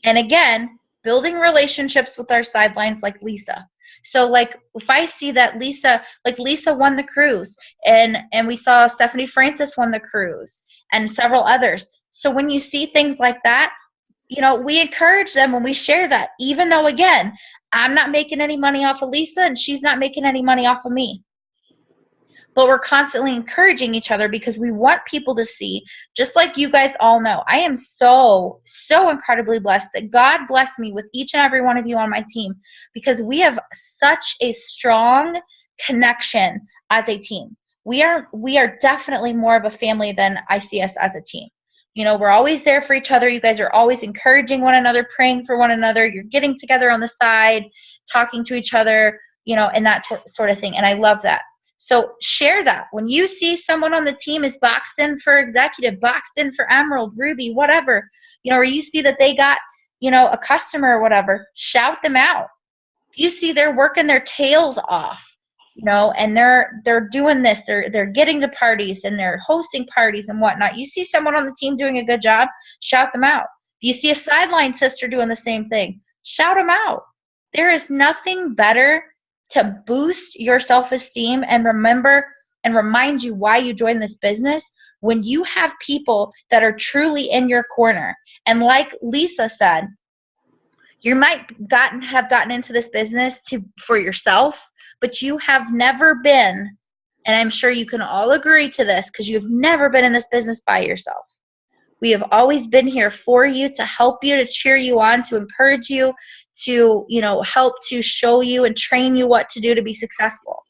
And again, building relationships with our sidelines like Lisa. So like if I see that Lisa won the cruise, and we saw Stephanie Francis won the cruise and several others. So when you see things like that, you know, we encourage them when we share that, even though, again, I'm not making any money off of Lisa and she's not making any money off of me. But we're constantly encouraging each other because we want people to see, just like you guys all know, I am so, so incredibly blessed that God blessed me with each and every one of you on my team, because we have such a strong connection as a team. We are definitely more of a family than I see us as a team. You know, we're always there for each other. You guys are always encouraging one another, praying for one another. You're getting together on the side, talking to each other, you know, and that sort of thing. And I love that. So share that. When you see someone on the team is boxed in for executive, boxed in for Emerald, Ruby, whatever, you know, or you see that they got, you know, a customer or whatever, shout them out. You see they're working their tails off, you know, and they're doing this, they're getting to parties and they're hosting parties and whatnot. You see someone on the team doing a good job, shout them out. If you see a sideline sister doing the same thing, shout them out. There is nothing better to boost your self-esteem and remember and remind you why you joined this business when you have people that are truly in your corner. And like Lisa said, you might have gotten into this business for yourself, but you have never been, and I'm sure you can all agree to this, because you've never been in this business by yourself. We have always been here for you, to help you, to cheer you on, to encourage you, to, you know, help to show you and train you what to do to be successful.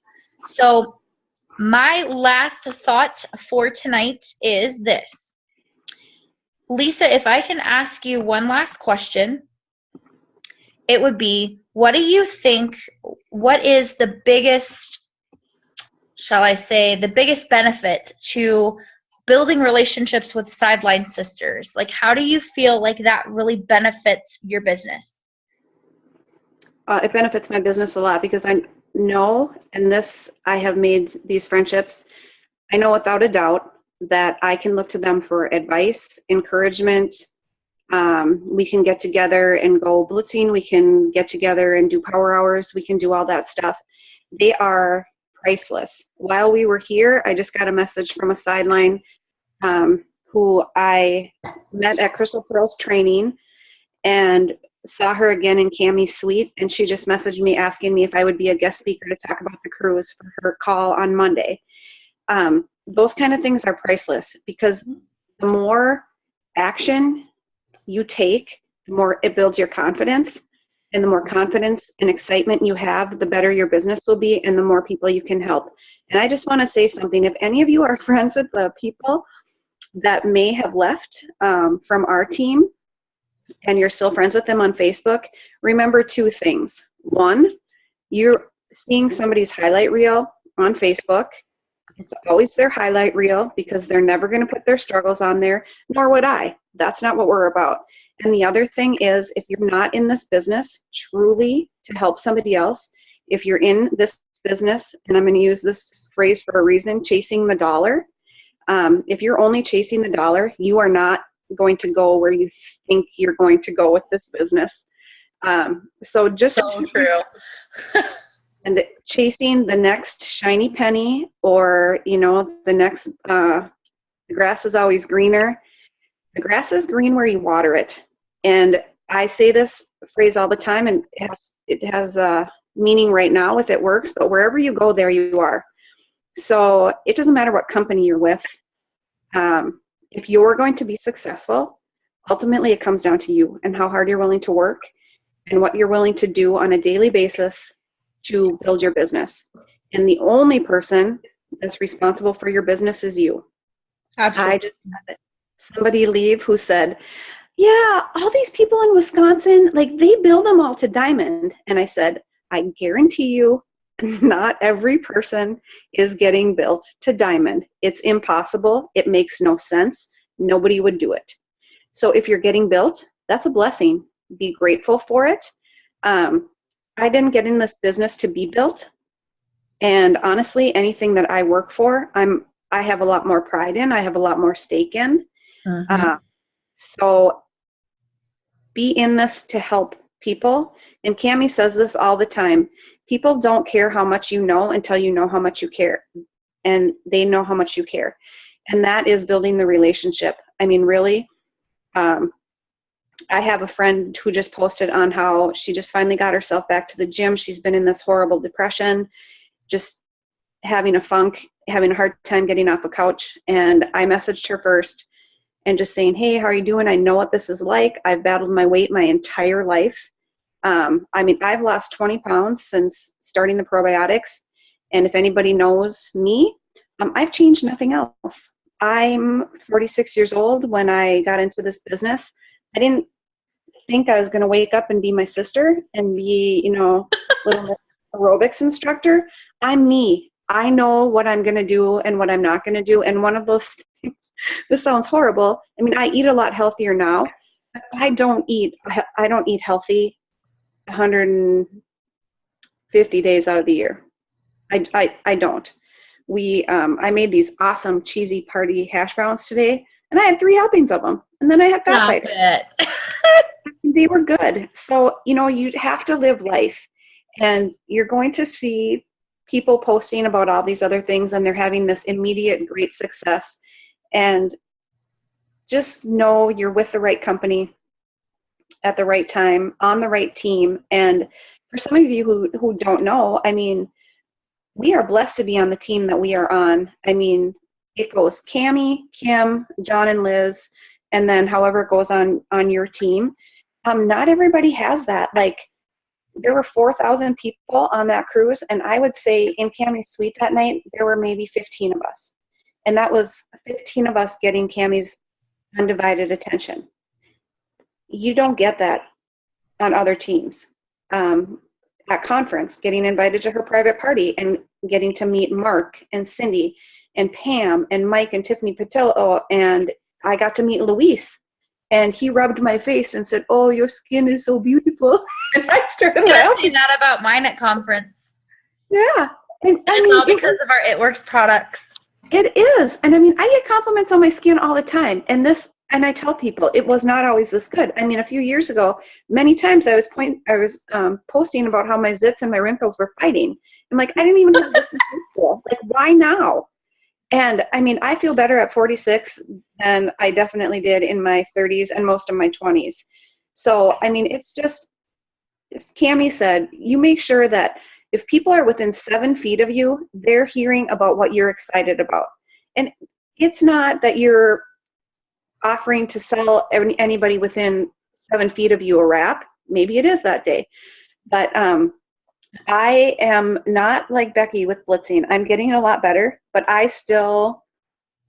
So my last thought for tonight is this. Lisa, if I can ask you one last question, it would be, what do you think, what is the biggest, shall I say, the biggest benefit to building relationships with sideline sisters? Like, how do you feel like that really benefits your business? It benefits my business a lot because I know, and I have made these friendships, I know without a doubt that I can look to them for advice, encouragement. We can get together and go blitzing. We can get together and do power hours. We can do all that stuff. They are priceless. While we were here, I just got a message from a sideline who I met at Crystal Pearl's training and saw her again in Cammie's suite, and she just messaged me asking me if I would be a guest speaker to talk about the cruise for her call on Monday. Those kind of things are priceless, because the more action you take, the more it builds your confidence, and the more confidence and excitement you have, the better your business will be and the more people you can help. And I just want to say something. If any of you are friends with the people that may have left from our team, and you're still friends with them on Facebook, remember two things. One, you're seeing somebody's highlight reel on Facebook. It's always their highlight reel, because they're never going to put their struggles on there, nor would I. That's not what we're about. And the other thing is, if you're not in this business truly to help somebody else, if you're in this business, and I'm going to use this phrase for a reason, chasing the dollar, if you're only chasing the dollar, you are not going to go where you think you're going to go with this business. So true. And chasing the next shiny penny, or, you know, the next, the grass is always greener. The grass is green where you water it. And I say this phrase all the time, and it has meaning right now if it works, but wherever you go, there you are. So it doesn't matter what company you're with. If you're going to be successful, ultimately it comes down to you and how hard you're willing to work and what you're willing to do on a daily basis to build your business. And the only person that's responsible for your business is you. Absolutely. I just had somebody leave who said, yeah, all these people in Wisconsin, like they build them all to diamond. And I said, I guarantee you, not every person is getting built to diamond. It's impossible. It makes no sense. Nobody would do it. So if you're getting built, that's a blessing. Be grateful for it. I didn't get in this business to be built. And honestly, anything that I work for, I have a lot more pride in. I have a lot more stake in. So be in this to help people. And Cammie says this all the time. People don't care how much you know until you know how much you care. And they know how much you care. And that is building the relationship. I mean, really, I have a friend who just posted on how she just finally got herself back to the gym. She's been in this horrible depression, just having a funk, having a hard time getting off a couch. And I messaged her first and just saying, hey, how are you doing? I know what this is like. I've battled my weight my entire life. I mean, I've lost 20 pounds since starting the probiotics. And if anybody knows me, I've changed nothing else. I'm 46 years old. When I got into this business, I didn't think I was going to wake up and be my sister and be, little aerobics instructor. I'm me. I know what I'm going to do and what I'm not going to do. And one of those things, this sounds horrible. I mean, I eat a lot healthier now. But I don't eat healthy 150 days out of the year. I don't. I made these awesome cheesy party hash browns today, and I had 3 helpings of them, and then I had fat fighter. They were good. So, you have to live life, and you're going to see people posting about all these other things, and they're having this immediate great success. And just know you're with the right company at the right time, on the right team. And for some of you who don't know, I mean, we are blessed to be on the team that we are on. I mean, it goes Cammie, Kim, John, and Liz, and then however it goes on your team. Not everybody has that. Like, there were 4,000 people on that cruise, and I would say in Cammie's suite that night, there were maybe 15 of us. And that was 15 of us getting Cammie's undivided attention. You don't get that on other teams. At conference, getting invited to her private party and getting to meet Mark and Cindy and Pam and Mike and Tiffany Patillo, and I got to meet Luis, and he rubbed my face and said, "Oh, your skin is so beautiful." And I started laughing. That about mine at conference. Yeah, and I mean, all because of our It Works products. It is, and I mean, I get compliments on my skin all the time, and I tell people it was not always this good. I mean, a few years ago, many times I was posting about how my zits and my wrinkles were fighting. I'm like, I didn't even have zits in high school. Like, why now? And I mean, I feel better at 46 than I definitely did in my 30s and most of my 20s. So, I mean, it's just, as Cammie said, you make sure that if people are within 7 feet of you, they're hearing about what you're excited about. And it's not that you're offering to sell anybody within 7 feet of you a wrap. Maybe it is that day. But I am not like Becky with blitzing. I'm getting a lot better, but I still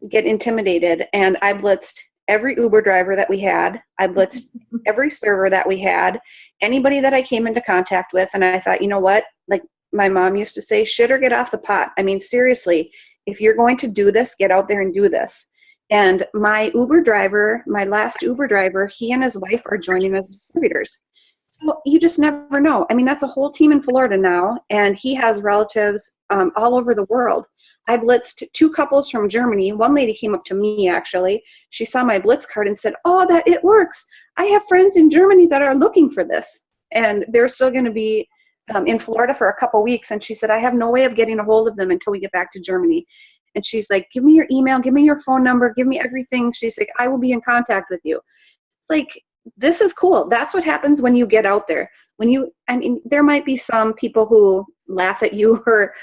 get intimidated. And I blitzed every Uber driver that we had. I blitzed every server that we had, anybody that I came into contact with. And I thought, you know what? Like my mom used to say, shit or get off the pot. I mean, seriously, if you're going to do this, get out there and do this. And my last Uber driver, he and his wife are joining as distributors. So you just never know. I mean, that's a whole team in Florida now, and he has relatives all over the world. I blitzed 2 couples from Germany. One lady came up to me, actually. She saw my blitz card and said, "Oh, that it works. I have friends in Germany that are looking for this." And they're still going to be in Florida for a couple weeks. And she said, "I have no way of getting a hold of them until we get back to Germany." And she's like, "Give me your email, give me your phone number, give me everything." She's like, "I will be in contact with you." It's like, this is cool. That's what happens when you get out there. There might be some people who laugh at you or,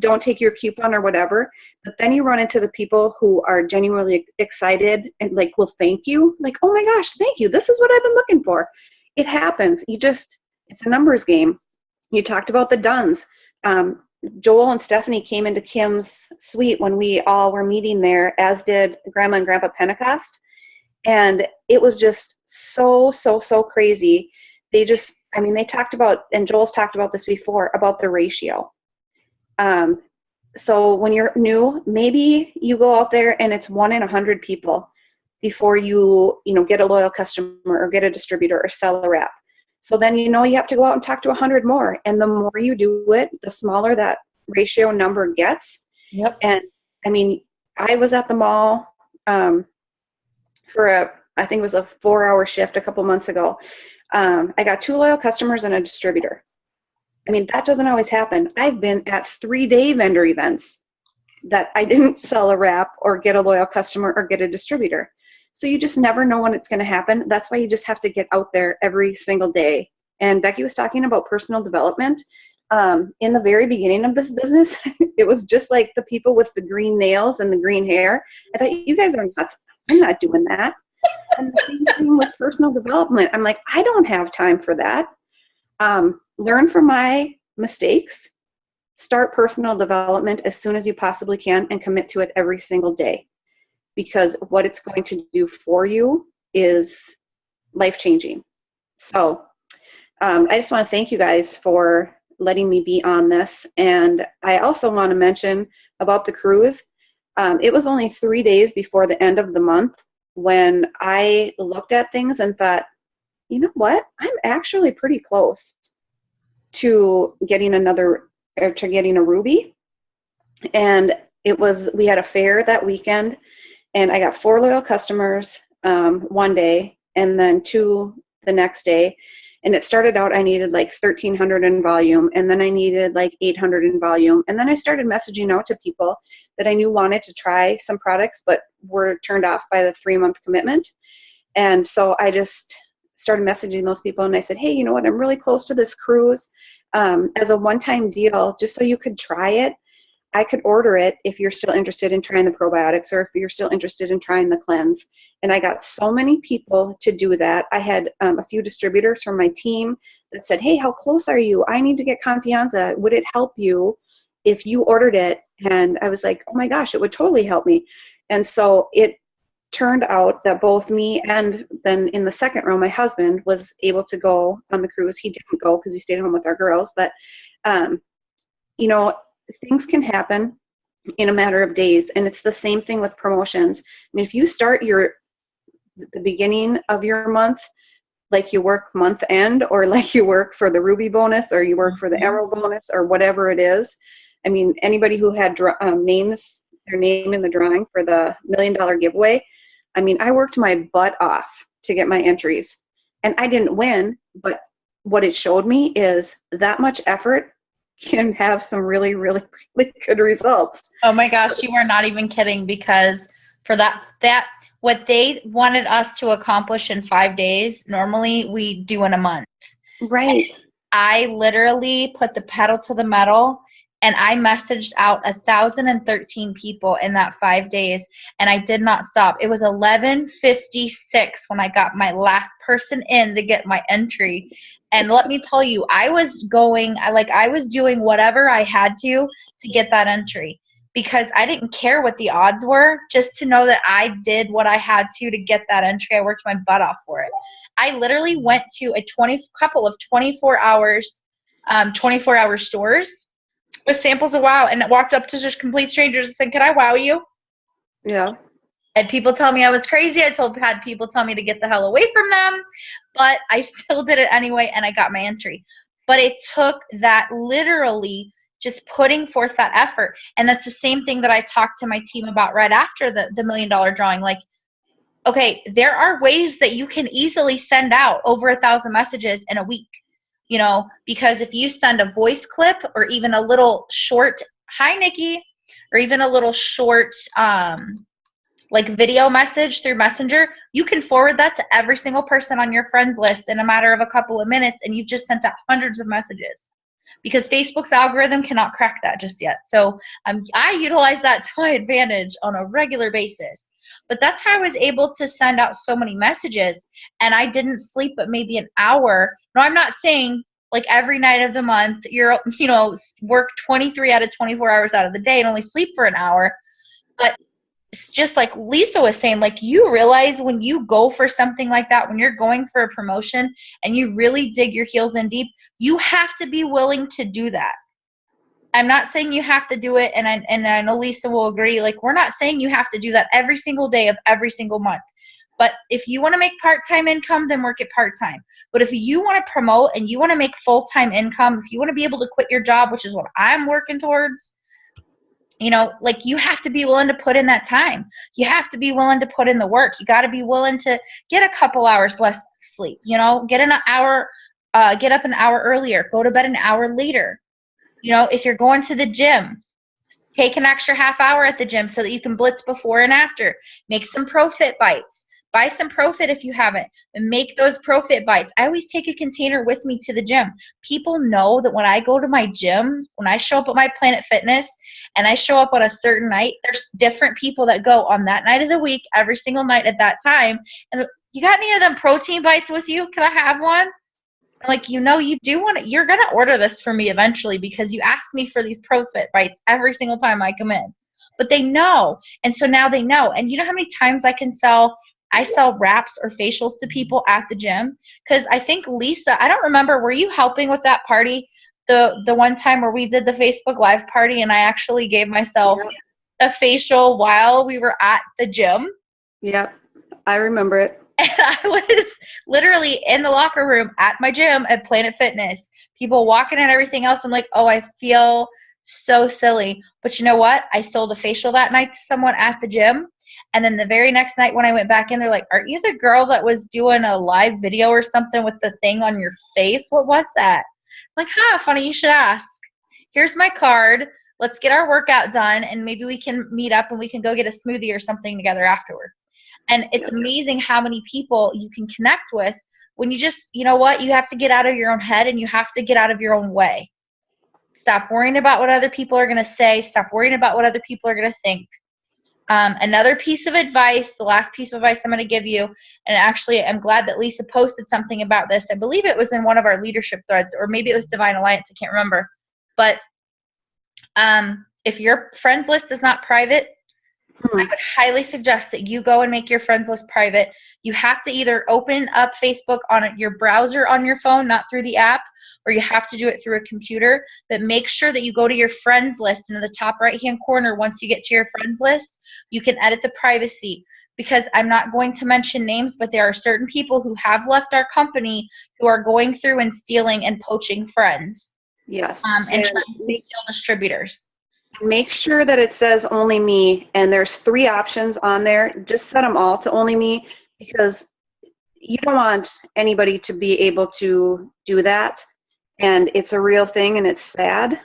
don't take your coupon or whatever, but then you run into the people who are genuinely excited and like, will thank you. Like, "Oh my gosh, thank you. This is what I've been looking for." It happens. It's a numbers game. You talked about the Duns. Joel and Stephanie came into Kim's suite when we all were meeting there, as did Grandma and Grandpa Pentecost. And it was just so crazy. They talked about, and Joel's talked about this before, about the ratio. So when you're new, maybe you go out there and it's 1 in 100 people before you get a loyal customer or get a distributor or sell a rep. So then you have to go out and talk to 100 more. And the more you do it, the smaller that ratio number gets. Yep. And I mean, I was at the mall for I think it was a 4-hour shift a couple months ago. I got 2 loyal customers and a distributor. I mean, that doesn't always happen. I've been at 3-day vendor events that I didn't sell a wrap or get a loyal customer or get a distributor. So you just never know when it's going to happen. That's why you just have to get out there every single day. And Becky was talking about personal development. In the very beginning of this business, it was just like the people with the green nails and the green hair. I thought, you guys are nuts. I'm not doing that. And the same thing with personal development. I'm like, I don't have time for that. Learn from my mistakes. Start personal development as soon as you possibly can and commit to it every single day. Because what it's going to do for you is life-changing. So I just want to thank you guys for letting me be on this. And I also want to mention about the cruise. It was only 3 days before the end of the month when I looked at things and thought, you know what? I'm actually pretty close to getting a Ruby. And we had a fair that weekend. And I got 4 loyal customers one day and then 2 the next day. And it started out, I needed like 1,300 in volume. And then I needed like 800 in volume. And then I started messaging out to people that I knew wanted to try some products, but were turned off by the 3-month commitment. And so I just started messaging those people. And I said, hey, you know what? I'm really close to this cruise as a one-time deal, just so you could try it. I could order it if you're still interested in trying the probiotics or if you're still interested in trying the cleanse. And I got so many people to do that. I had a few distributors from my team that said, hey, how close are you? I need to get Confianza. Would it help you if you ordered it? And I was like, oh my gosh, it would totally help me. And so it turned out that both me and then in the second row, my husband was able to go on the cruise. He didn't go because he stayed home with our girls. But, things can happen in a matter of days. And it's the same thing with promotions. I mean, if you start the beginning of your month, like you work month end, or like you work for the Ruby bonus, or you work for the Emerald bonus, or whatever it is. I mean, anybody who had their name in the drawing for the $1 million giveaway, I mean, I worked my butt off to get my entries. And I didn't win, but what it showed me is that much effort can have some really, really, really good results. Oh my gosh, you are not even kidding, because for that what they wanted us to accomplish in 5 days, normally we do in a month. Right. And I literally put the pedal to the metal, and I messaged out 1,013 people in that 5 days, and I did not stop. It was 11:56 when I got my last person in to get my entry. And let me tell you, I was doing whatever I had to get that entry, because I didn't care what the odds were, just to know that I did what I had to get that entry. I worked my butt off for it. I literally went to a couple of 24-hour stores with samples of wow, and walked up to just complete strangers and said, "Can I wow you?" Yeah. And people tell me I was crazy. Had people tell me to get the hell away from them, but I still did it anyway, and I got my entry. But it took that literally just putting forth that effort. And that's the same thing that I talked to my team about right after the $1 million drawing. Like, okay, there are ways that you can easily send out over 1,000 messages in a week, because if you send a voice clip or even a little short, "Hi, Nikki," or even a little short, like video message through Messenger, you can forward that to every single person on your friends list in a matter of a couple of minutes, and you've just sent out hundreds of messages, because Facebook's algorithm cannot crack that just yet. So I utilize that to my advantage on a regular basis. But that's how I was able to send out so many messages, and I didn't sleep but maybe an hour. No, I'm not saying like every night of the month, you're, work 23 out of 24 hours out of the day and only sleep for an hour. But it's just like Lisa was saying, like, you realize when you go for something like that, when you're going for a promotion and you really dig your heels in deep, you have to be willing to do that. I'm not saying you have to do it, and I know Lisa will agree, like, we're not saying you have to do that every single day of every single month. But if you want to make part-time income, then work it part-time. But if you want to promote and you want to make full-time income, if you want to be able to quit your job, which is what I'm working towards, like, you have to be willing to put in that time. You have to be willing to put in the work. You got to be willing to get a couple hours less sleep, get an hour, get up an hour earlier, go to bed an hour later. If you're going to the gym, take an extra half hour at the gym so that you can blitz before and after. Make some Profit bites. Buy some Profit if you haven't, and make those Profit bites. I always take a container with me to the gym. People know that when I go to my gym, when I show up at my Planet Fitness and I show up on a certain night, there's different people that go on that night of the week, every single night at that time. And you got any of them protein bites with you? Can I have one? I'm like, you do want it. You're going to order this for me eventually because you ask me for these Profit bites every single time I come in. But they know. And so now they know. And you know how many times I sell wraps or facials to people at the gym? Because I think Lisa, I don't remember, were you helping with that party the one time where we did the Facebook Live party and I actually gave myself a facial while we were at the gym? Yep, I remember it. And I was literally in the locker room at my gym at Planet Fitness, people walking and everything else. I'm like, oh, I feel so silly. But you know what? I sold a facial that night to someone at the gym. And then the very next night when I went back in, they're like, aren't you the girl that was doing a live video or something with the thing on your face? What was that? I'm like, funny you should ask. Here's my card. Let's get our workout done, and maybe we can meet up and we can go get a smoothie or something together afterward. And it's amazing how many people you can connect with when you just, you have to get out of your own head and you have to get out of your own way. Stop worrying about what other people are going to say. Stop worrying about what other people are going to think. Another piece of advice, the last piece of advice I'm going to give you, and actually I'm glad that Lisa posted something about this. I believe it was in one of our leadership threads, or maybe it was Divine Alliance. I can't remember. But if your friends list is not private, I would highly suggest that you go and make your friends list private. You have to either open up Facebook on your browser on your phone, not through the app, or you have to do it through a computer. But make sure that you go to your friends list, and in the top right-hand corner, once you get to your friends list, you can edit the privacy. Because I'm not going to mention names, but there are certain people who have left our company who are going through and stealing and poaching friends. Yes. And trying to steal distributors. Make sure that it says only me, and there's 3 options on there. Just set them all to only me, because you don't want anybody to be able to do that. And it's a real thing, and it's sad,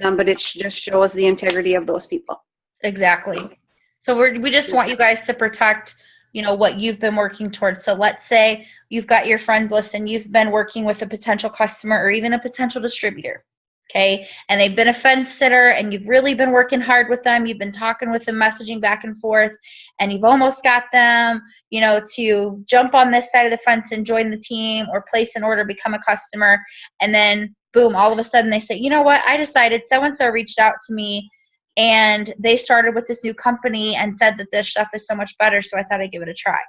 but it just shows the integrity of those people. Exactly. So we just want you guys to protect, what you've been working towards. So let's say you've got your friends list and you've been working with a potential customer or even a potential distributor. Okay, and they've been a fence sitter and you've really been working hard with them. You've been talking with them, messaging back and forth, and you've almost got them, to jump on this side of the fence and join the team or place an order, become a customer. And then boom, all of a sudden they say, you know what, I decided so-and-so reached out to me and they started with this new company and said that this stuff is so much better, so I thought I'd give it a try.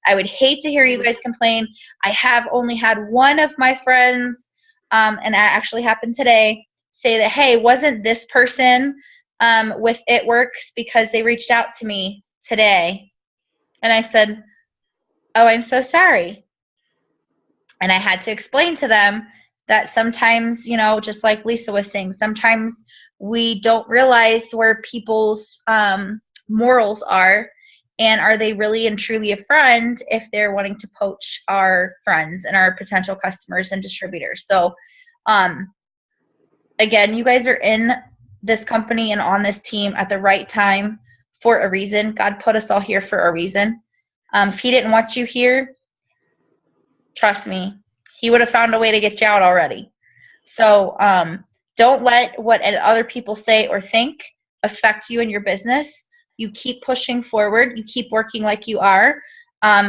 I would hate to hear you guys complain. I have only had one of my friends, and that actually happened today, say that, hey, wasn't this person with It Works because they reached out to me today? And I said, oh, I'm so sorry. And I had to explain to them that sometimes, just like Lisa was saying, sometimes we don't realize where people's morals are, and are they really and truly a friend if they're wanting to poach our friends and our potential customers and distributors. So again, you guys are in this company and on this team at the right time for a reason. God put us all here for a reason. If he didn't want you here, trust me, he would have found a way to get you out already. So don't let what other people say or think affect you in your business. You keep pushing forward. You keep working like you are.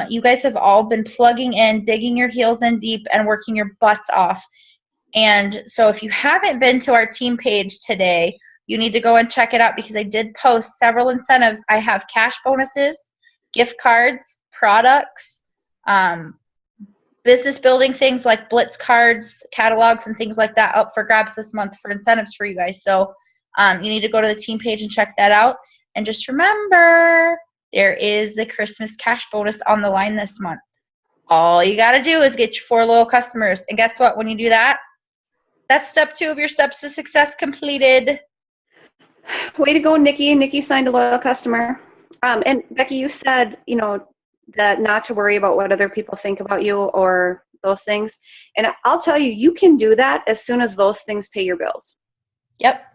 You guys have all been plugging in, digging your heels in deep, and working your butts off. And so if you haven't been to our team page today, you need to go and check it out because I did post several incentives. I have cash bonuses, gift cards, products, business building things like Blitz cards, catalogs, and things like that up for grabs this month for incentives for you guys. So you need to go to the team page and check that out. And just remember, there is the Christmas cash bonus on the line this month. All you got to do is get your 4 loyal customers. And guess what? When you do that, that's step 2 of your steps to success completed. Way to go, Nikki. Nikki signed a loyal customer. And Becky, you said, that not to worry about what other people think about you or those things. And I'll tell you, you can do that as soon as those things pay your bills. Yep.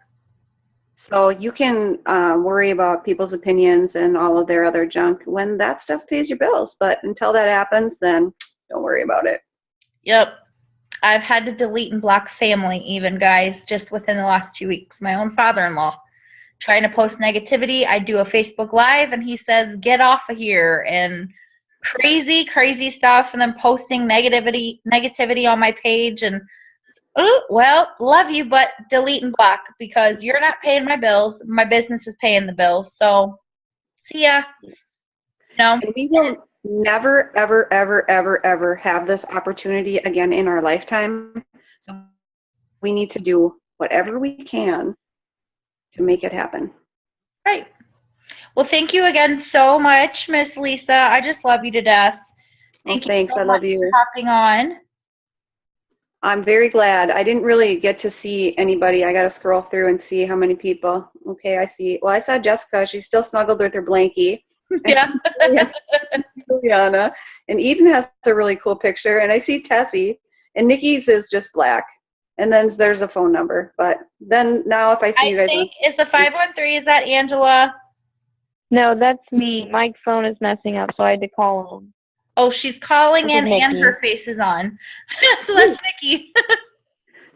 So you can worry about people's opinions and all of their other junk when that stuff pays your bills. But until that happens, then don't worry about it. Yep. I've had to delete and block family even, guys, just within the last 2 weeks. My own father-in-law trying to post negativity. I do a Facebook Live, and he says, get off of here, and crazy stuff, and then posting negativity on my page, and well, love you, but delete and block because you're not paying my bills. My business is paying the bills. So see ya. And we will never, ever, ever, ever, ever have this opportunity again in our lifetime. So we need to do whatever we can to make it happen. Right. Well, thank you again so much, Miss Lisa. I just love you to death. Thank you. Thanks. I love you for hopping on. I'm very glad. I didn't really get to see anybody. I got to scroll through and see how many people. Okay, I see. Well, I saw Jessica. She's still snuggled with her blankie. Yeah. Juliana. And Eden has a really cool picture. And I see Tessie. And Nikki's is just black. And then there's a phone number. But then now if I see you guys. I think, is the 513, is that Angela? No, that's me. My phone is messing up, so I had to call him. Oh, she's calling in and her face is on. So that's Nikki.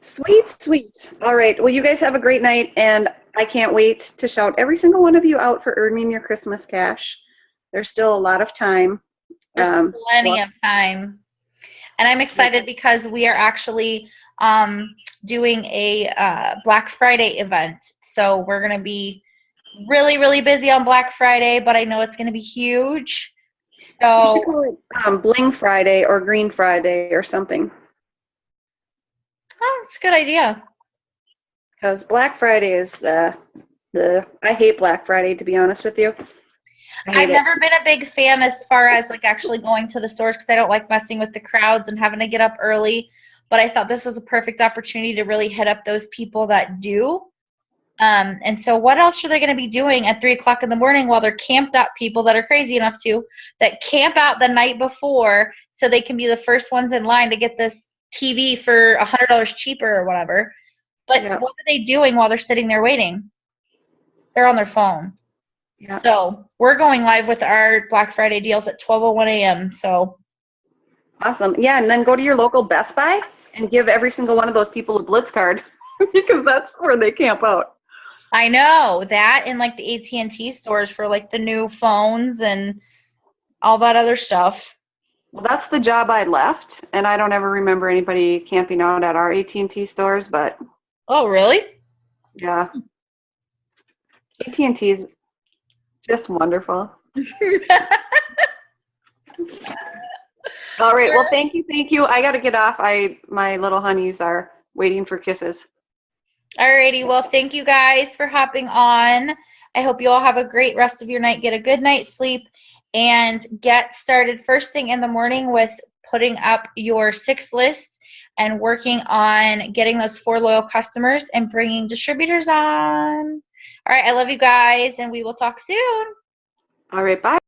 Sweet. All right. Well, you guys have a great night, and I can't wait to shout every single one of you out for earning your Christmas cash. There's still a lot of time. There's plenty of time. And I'm excited because we are actually doing a Black Friday event. So we're going to be really, really busy on Black Friday, but I know it's going to be huge. So you should call it Bling Friday or Green Friday or something. Oh, it's a good idea. Because Black Friday is I hate Black Friday, to be honest with you. I've never been a big fan as far as like actually going to the stores because I don't like messing with the crowds and having to get up early. But I thought this was a perfect opportunity to really hit up those people that do. And so what else are they going to be doing at 3 o'clock in the morning while they're camped out, people that are crazy enough that camp out the night before so they can be the first ones in line to get this TV for $100 cheaper or whatever. But What are they doing while they're sitting there waiting? They're on their phone. Yeah. So we're going live with our Black Friday deals at 12:01 a.m. So awesome. Yeah, and then go to your local Best Buy and give every single one of those people a Blitz card because that's where they camp out. I know that, and like the AT&T stores for like the new phones and all that other stuff. Well, that's the job I left, and I don't ever remember anybody camping out at our AT&T stores, but. Oh, really? Yeah. AT&T is just wonderful. All right. Well, thank you. I got to get off. My little honeys are waiting for kisses. Alrighty. Well, thank you guys for hopping on. I hope you all have a great rest of your night. Get a good night's sleep and get started first thing in the morning with putting up your 6 lists and working on getting those 4 loyal customers and bringing distributors on. All right. I love you guys, and we will talk soon. All right. Bye.